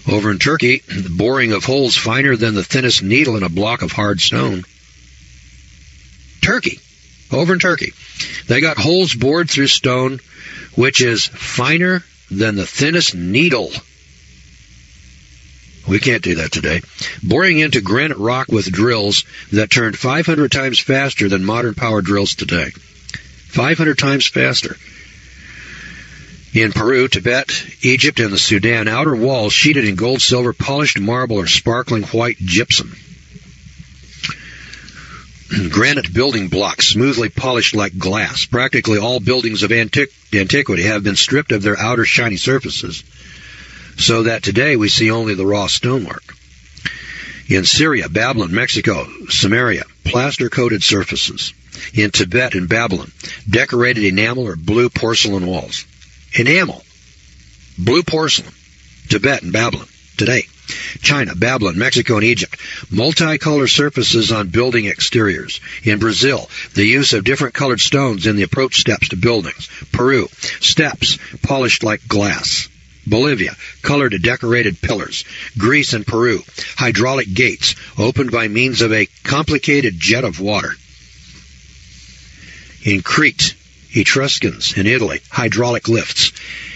Over in Turkey, the boring of holes finer than the thinnest needle in a block of hard stone. Turkey. Over in Turkey. They got holes bored through stone which is finer than the thinnest needle. We can't do that today. Boring into granite rock with drills that turned 500 times faster than modern power drills today. 500 times faster. In Peru, Tibet, Egypt, and the Sudan, outer walls sheeted in gold, silver, polished marble, or sparkling white gypsum. Granite building blocks, smoothly polished like glass. Practically all buildings of antiquity have been stripped of their outer shiny surfaces, so that today we see only the raw stonework. In Syria, Babylon, Mexico, Samaria, plaster-coated surfaces. In Tibet and Babylon, decorated enamel or blue porcelain walls. Enamel, blue porcelain, Tibet and Babylon, today. China, Babylon, Mexico, and Egypt, multicolored surfaces on building exteriors. In Brazil, the use of different colored stones in the approach steps to buildings. Peru, steps polished like glass. Bolivia, colored decorated pillars. Greece and Peru, hydraulic gates opened by means of a complicated jet of water. In Crete, Etruscans in Italy, hydraulic lifts.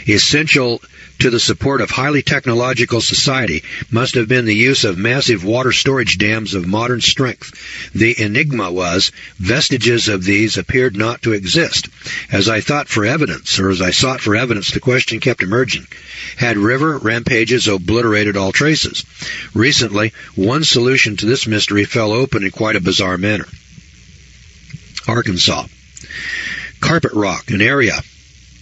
Essential to the support of highly technological society must have been the use of massive water storage dams of modern strength. The enigma was, vestiges of these appeared not to exist. As I sought for evidence, the question kept emerging. Had river rampages obliterated all traces? Recently, one solution to this mystery fell open in quite a bizarre manner. Arkansas. Carpet rock, an area,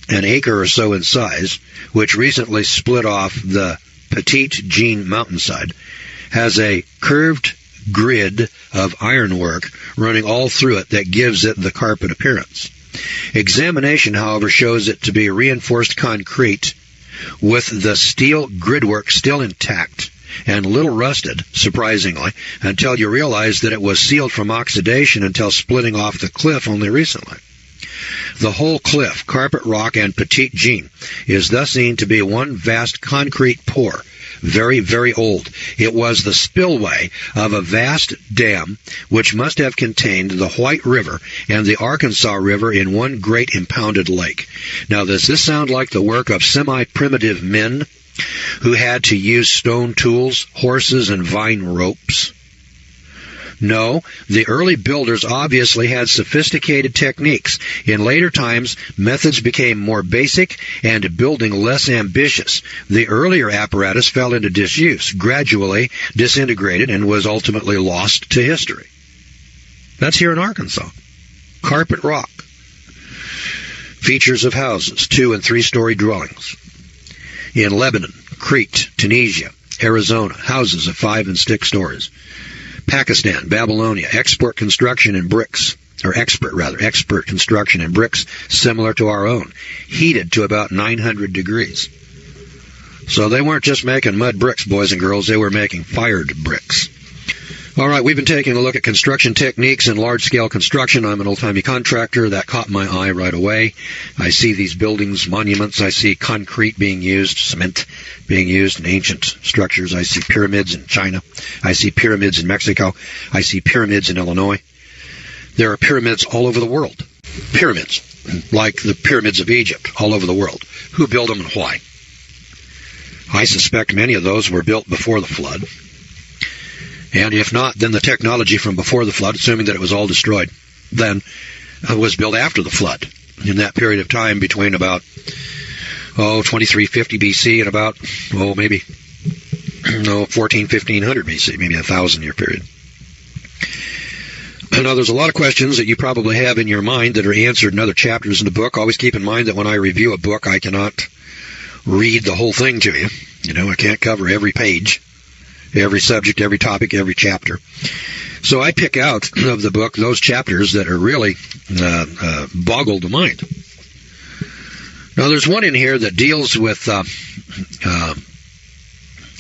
an acre or so in size, which recently split off the Petite Jean mountainside, has a curved grid of ironwork running all through it that gives it the carpet appearance. Examination, however, shows it to be reinforced concrete with the steel gridwork still intact and little rusted, surprisingly, until you realize that it was sealed from oxidation until splitting off the cliff only recently. The whole cliff, Carpet Rock and Petite Jean, is thus seen to be one vast concrete pour, very, very old. It was the spillway of a vast dam which must have contained the White River and the Arkansas River in one great impounded lake. Now, does this sound like the work of semi-primitive men who had to use stone tools, horses, and vine ropes? No, the early builders obviously had sophisticated techniques. In later times, methods became more basic and building less ambitious. The earlier apparatus fell into disuse, gradually disintegrated, and was ultimately lost to history. That's here in Arkansas. Carpet rock. Features of houses, 2- and 3-story dwellings. In Lebanon, Crete, Tunisia, Arizona, houses of 5 and 6 stories. Pakistan, Babylonia, expert construction in bricks, expert construction in bricks similar to our own, heated to about 900 degrees. So they weren't just making mud bricks, boys and girls, they were making fired bricks. All right, we've been taking a look at construction techniques and large-scale construction. I'm an old-timey contractor. That caught my eye right away. I see these buildings, monuments. I see concrete being used, cement being used in ancient structures. I see pyramids in China. I see pyramids in Mexico. I see pyramids in Illinois. There are pyramids all over the world. Pyramids, like the pyramids of Egypt, all over the world. Who built them and why? I suspect many of those were built before the flood. And if not, then the technology from before the flood, assuming that it was all destroyed, then was built after the flood. In that period of time between about, 2350 BC and about, maybe, 1500 BC, maybe a 1,000-year period. Now, there's a lot of questions that you probably have in your mind that are answered in other chapters in the book. Always keep in mind that when I review a book, I cannot read the whole thing to you. I can't cover every page, every subject, every topic, every chapter. So I pick out of the book those chapters that are really boggle the mind. Now, there's one in here that deals with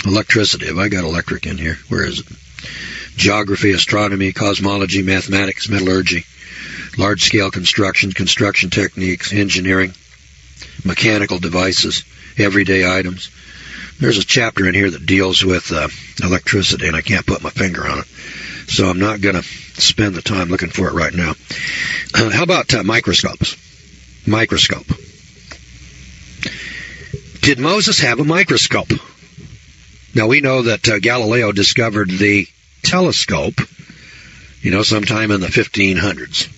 electricity. Have I got electric in here? Where is it? Geography, astronomy, cosmology, mathematics, metallurgy, large-scale construction, construction techniques, engineering, mechanical devices, everyday items. There's a chapter in here that deals with electricity, and I can't put my finger on it. So I'm not going to spend the time looking for it right now. How about microscopes? Microscope. Did Moses have a microscope? Now, we know that Galileo discovered the telescope, sometime in the 1500s.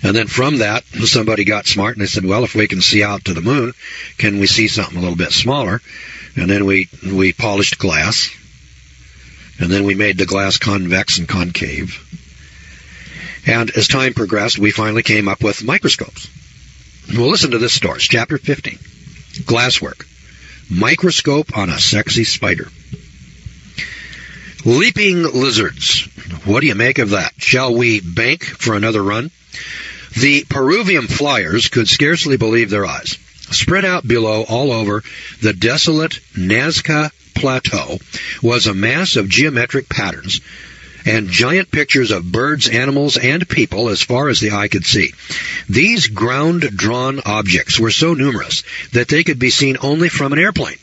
And then from that, somebody got smart and they said, well, if we can see out to the moon, can we see something a little bit smaller? And then we polished glass. And then we made the glass convex and concave. And as time progressed, we finally came up with microscopes. Well, listen to this story. It's chapter 15. Glasswork. Microscope on a sexy spider. Leaping lizards. What do you make of that? Shall we bank for another run? The Peruvian flyers could scarcely believe their eyes. Spread out below all over the desolate Nazca Plateau was a mass of geometric patterns and giant pictures of birds, animals, and people as far as the eye could see. These ground-drawn objects were so numerous that they could be seen only from an airplane.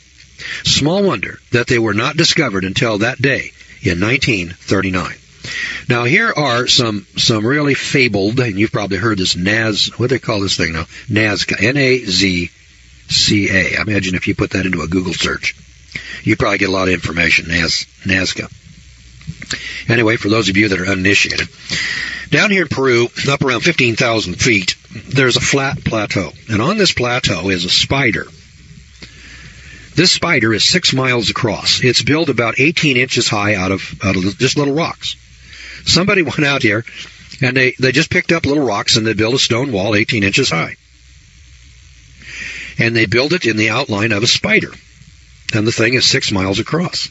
Small wonder that they were not discovered until that day in 1939. Now, here are some really fabled, and you've probably heard this what do they call this thing now? Nazca, N-A-Z-C-A. I imagine if you put that into a Google search, you probably get a lot of information, Nazca. Anyway, for those of you that are uninitiated, down here in Peru, up around 15,000 feet, there's a flat plateau, and on this plateau is a spider. This spider is 6 miles across. It's built about 18 inches high out of just little rocks. Somebody went out here, and they just picked up little rocks, and they built a stone wall 18 inches high. And they built it in the outline of a spider. And the thing is 6 miles across.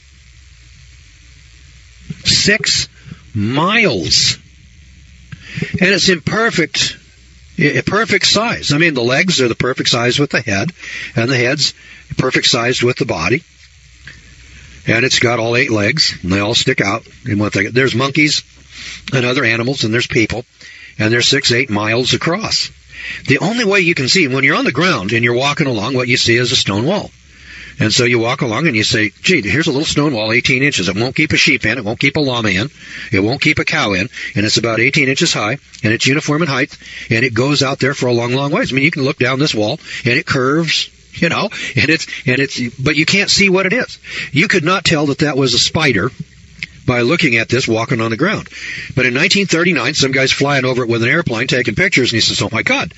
6 miles. And it's in perfect size. I mean, the legs are the perfect size with the head, and the head's perfect sized with the body. And it's got all 8 legs, and they all stick out in one thing. There's monkeys and other animals, and there's people, and they're 6-8 miles across. The only way you can see, when you're on the ground and you're walking along, what you see is a stone wall. And so you walk along and you say, gee, here's a little stone wall, 18 inches. It won't keep a sheep in. It won't keep a llama in. It won't keep a cow in. And it's about 18 inches high, and it's uniform in height, and it goes out there for a long, long ways. I mean, you can look down this wall, and it curves, but you can't see what it is. You could not tell that was a spider by looking at this walking on the ground. But in 1939, some guy's flying over it with an airplane taking pictures, and he says, oh, my God,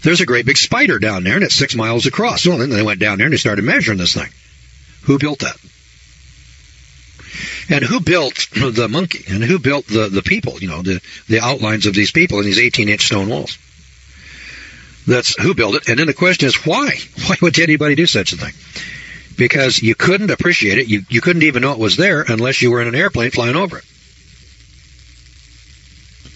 there's a great big spider down there, and it's 6 miles across. Well, then they went down there and they started measuring this thing. Who built that? And who built the monkey? And who built the people, the outlines of these people in these 18-inch stone walls? That's who built it. And then the question is, why? Why would anybody do such a thing? Because you couldn't appreciate it. You couldn't even know it was there unless you were in an airplane flying over it.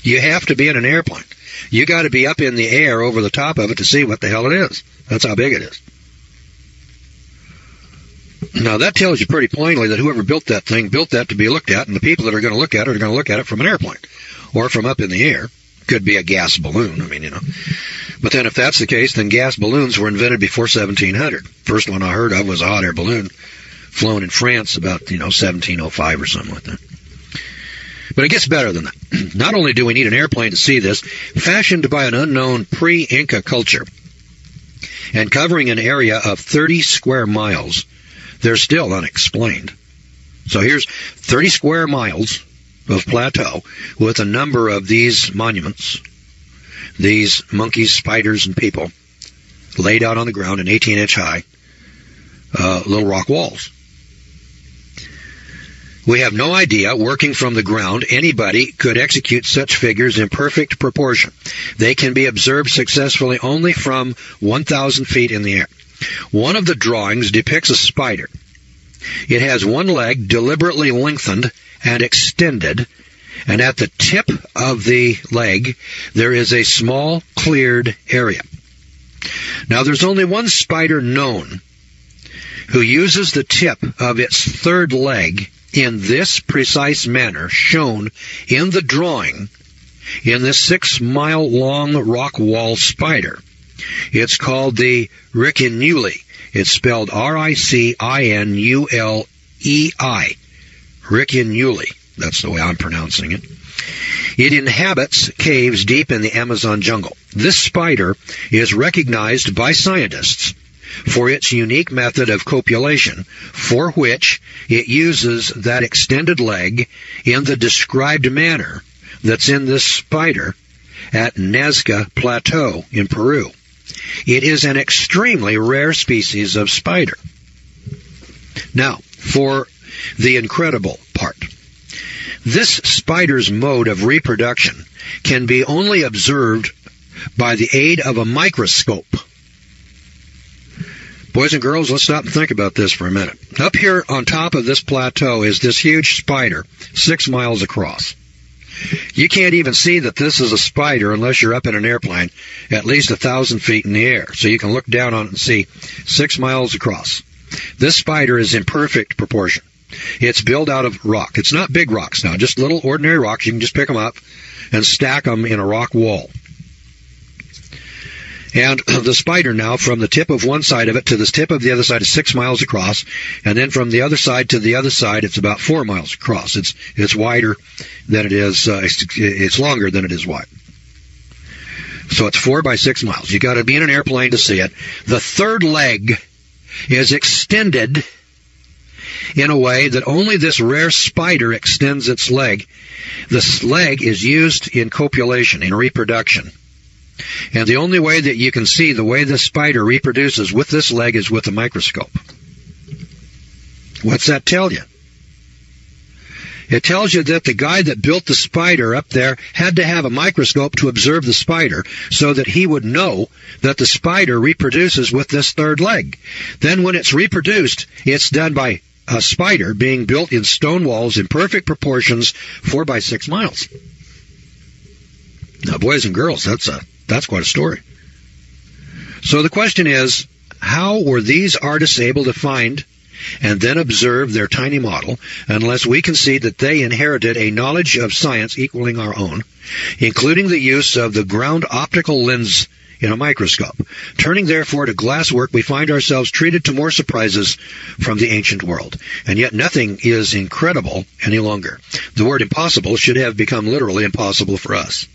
You have to be in an airplane. You got to be up in the air over the top of it to see what the hell it is. That's how big it is. Now, that tells you pretty plainly that whoever built that thing built that to be looked at, and the people that are going to look at it are going to look at it from an airplane or from up in the air. Could be a gas balloon, But then if that's the case, then gas balloons were invented before 1700. First one I heard of was a hot air balloon flown in France about, 1705 or something like that. But it gets better than that. Not only do we need an airplane to see this, fashioned by an unknown pre-Inca culture, and covering an area of 30 square miles, they're still unexplained. So here's 30 square miles of plateau with a number of these monuments, these monkeys, spiders, and people laid out on the ground in 18-inch high little rock walls. We have no idea, working from the ground, anybody could execute such figures in perfect proportion. They can be observed successfully only from 1,000 feet in the air. One of the drawings depicts a spider. It has one leg deliberately lengthened and extended, and at the tip of the leg there is a small cleared area. Now, there's only one spider known who uses the tip of its third leg in this precise manner shown in the drawing in this 6-mile-long rock wall spider. It's called the Riccinuli. It's spelled Riccinulei. Riccinuli. That's the way I'm pronouncing it. It inhabits caves deep in the Amazon jungle. This spider is recognized by scientists for its unique method of copulation, for which it uses that extended leg in the described manner that's in this spider at Nazca Plateau in Peru. It is an extremely rare species of spider. Now, for the incredible part. This spider's mode of reproduction can be only observed by the aid of a microscope. Boys and girls, let's stop and think about this for a minute. Up here on top of this plateau is this huge spider, 6 miles across. You can't even see that this is a spider unless you're up in an airplane at least 1,000 feet in the air. So you can look down on it and see 6 miles across. This spider is in perfect proportion. It's built out of rock. It's not big rocks now, just little ordinary rocks. You can just pick them up and stack them in a rock wall. And the spider now, from the tip of one side of it to the tip of the other side, is 6 miles across. And then from the other side to the other side, it's about 4 miles across. It's wider than it is, it's longer than it is wide. So it's 4 by 6 miles. You got to be in an airplane to see it. The third leg is extended in a way that only this rare spider extends its leg. This leg is used in copulation, in reproduction. And the only way that you can see the way this spider reproduces with this leg is with a microscope. What's that tell you? It tells you that the guy that built the spider up there had to have a microscope to observe the spider so that he would know that the spider reproduces with this third leg. Then when it's reproduced, it's done by a spider being built in stone walls in perfect proportions, 4 by 6 miles. Now, boys and girls, that's quite a story. So the question is, how were these artists able to find and then observe their tiny model unless we can see that they inherited a knowledge of science equaling our own, including the use of the ground optical lens in a microscope? Turning therefore to glasswork, we find ourselves treated to more surprises from the ancient world. And yet nothing is incredible any longer. The word impossible should have become literally impossible for us.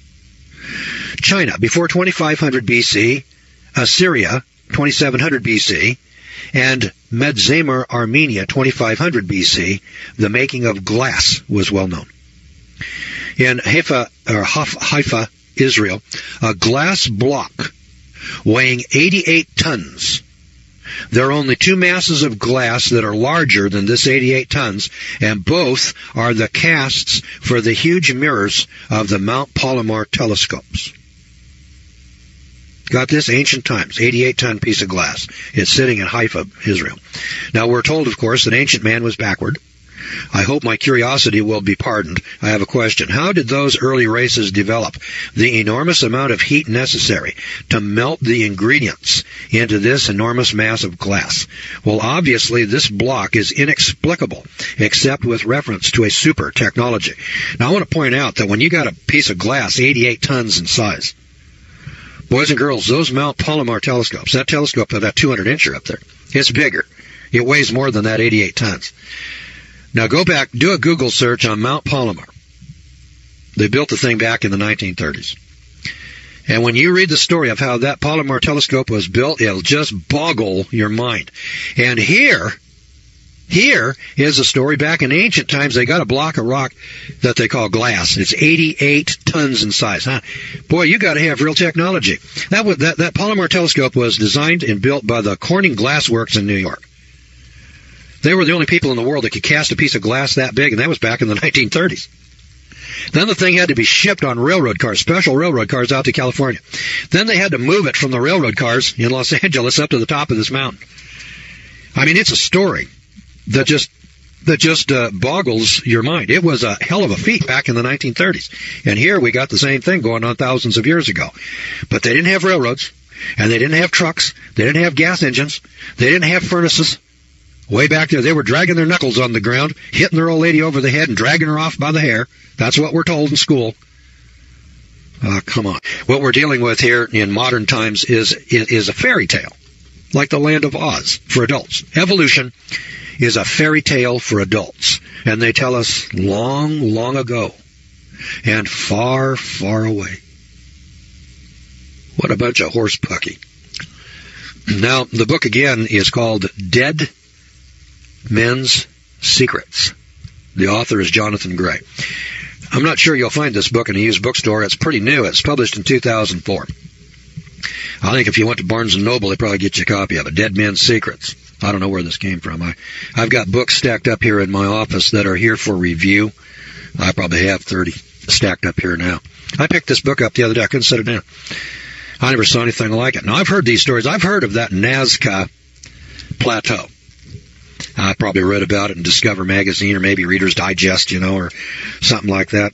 China, before 2500 BC, Assyria, 2700 BC, and Medzamer, Armenia, 2500 BC, the making of glass was well known. In Haifa, Israel, a glass block weighing 88 tons. There are only 2 masses of glass that are larger than this 88 tons, and both are the casts for the huge mirrors of the Mount Palomar telescopes. Got this? Ancient times, 88-ton piece of glass. It's sitting in Haifa, Israel. Now, we're told, of course, that ancient man was backward, I hope my curiosity will be pardoned. I have a question. How did those early races develop the enormous amount of heat necessary to melt the ingredients into this enormous mass of glass? Well, obviously, this block is inexplicable, except with reference to a super technology. Now, I want to point out that when you got a piece of glass 88 tons in size, boys and girls, those Mount Palomar telescopes, that telescope, that 200-incher up there, it's bigger. It weighs more than that 88 tons. Now go back, do a Google search on Mount Palomar. They built the thing back in the 1930s. And when you read the story of how that Palomar telescope was built, it'll just boggle your mind. And here is a story back in ancient times. They got a block of rock that they call glass. It's 88 tons in size. Huh? Boy, you got to have real technology. That Palomar telescope was designed and built by the Corning Glass Works in New York. They were the only people in the world that could cast a piece of glass that big, and that was back in the 1930s. Then the thing had to be shipped on railroad cars, special railroad cars out to California. Then they had to move it from the railroad cars in Los Angeles up to the top of this mountain. I mean, it's a story that just boggles your mind. It was a hell of a feat back in the 1930s. And here we got the same thing going on thousands of years ago. But they didn't have railroads, and they didn't have trucks, they didn't have gas engines, they didn't have furnaces. Way back there, they were dragging their knuckles on the ground, hitting their old lady over the head and dragging her off by the hair. That's what we're told in school. Come on. What we're dealing with here in modern times is a fairy tale, like the Land of Oz for adults. Evolution is a fairy tale for adults, and they tell us long, long ago and far, far away. What a bunch of horse pucky. Now, the book again is called Dead Men's Secrets. The author is Jonathan Gray. I'm not sure you'll find this book in a used bookstore. It's pretty new. It's published in 2004. I think if you went to Barnes & Noble, they'd probably get you a copy of it. Dead Men's Secrets. I don't know where this came from. I've got books stacked up here in my office that are here for review. I probably have 30 stacked up here now. I picked this book up the other day. I couldn't set it down. I never saw anything like it. Now, I've heard these stories. I've heard of that Nazca Plateau. I probably read about it in Discover magazine or maybe Reader's Digest, or something like that.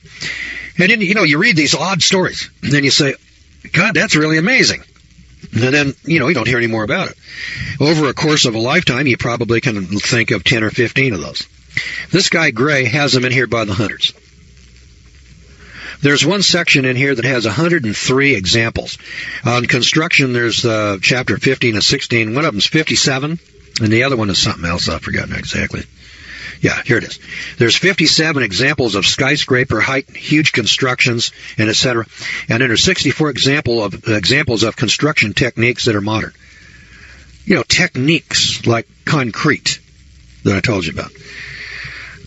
And then, you read these odd stories, and then you say, God, that's really amazing. And then, you don't hear any more about it. Over a course of a lifetime, you probably can think of 10 or 15 of those. This guy, Gray, has them in here by the hundreds. There's one section in here that has 103 examples. On construction, there's chapter 15 and 16. One of them's 57. And the other one is something else. I've forgotten exactly. Yeah, here it is. There's 57 examples of skyscraper height, huge constructions, and etc. And then there's 64 examples of construction techniques that are modern. Techniques like concrete that I told you about.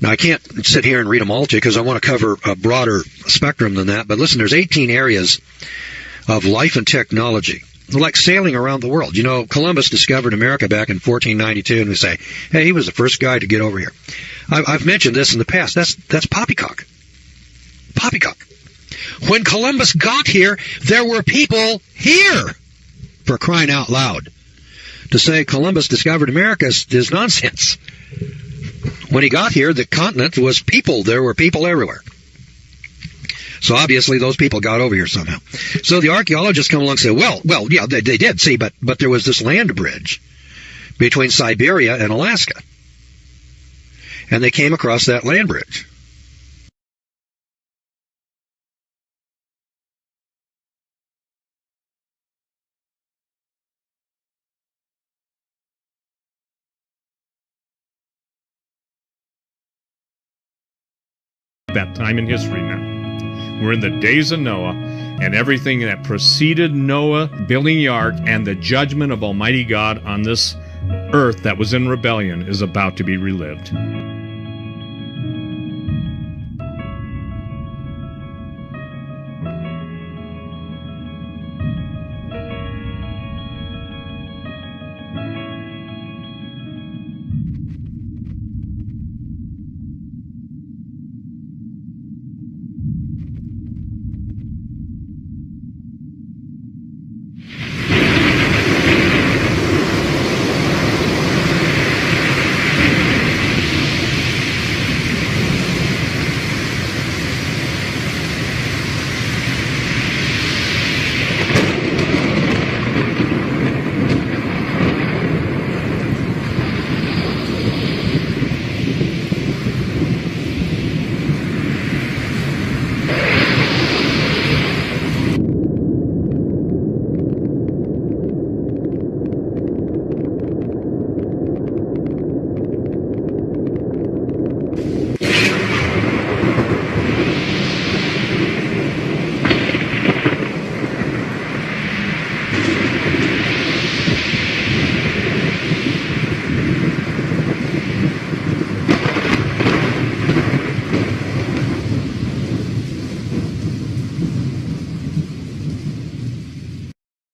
Now, I can't sit here and read them all to you because I want to cover a broader spectrum than that. But listen, there's 18 areas of life and technology, like sailing around the world. Columbus discovered America back in 1492, and we say, hey, he was the first guy to get over here. I've mentioned this in the past. That's poppycock. Poppycock. When Columbus got here, there were people here, for crying out loud. To say Columbus discovered America is nonsense. When he got here, the continent was people. There were people everywhere. So obviously those people got over here somehow. So the archaeologists come along and say, well, yeah, they did, see, but there was this land bridge between Siberia and Alaska. And they came across that land bridge. That time in history now. We're in the days of Noah, and everything that preceded Noah building the ark and the judgment of Almighty God on this earth that was in rebellion is about to be relived.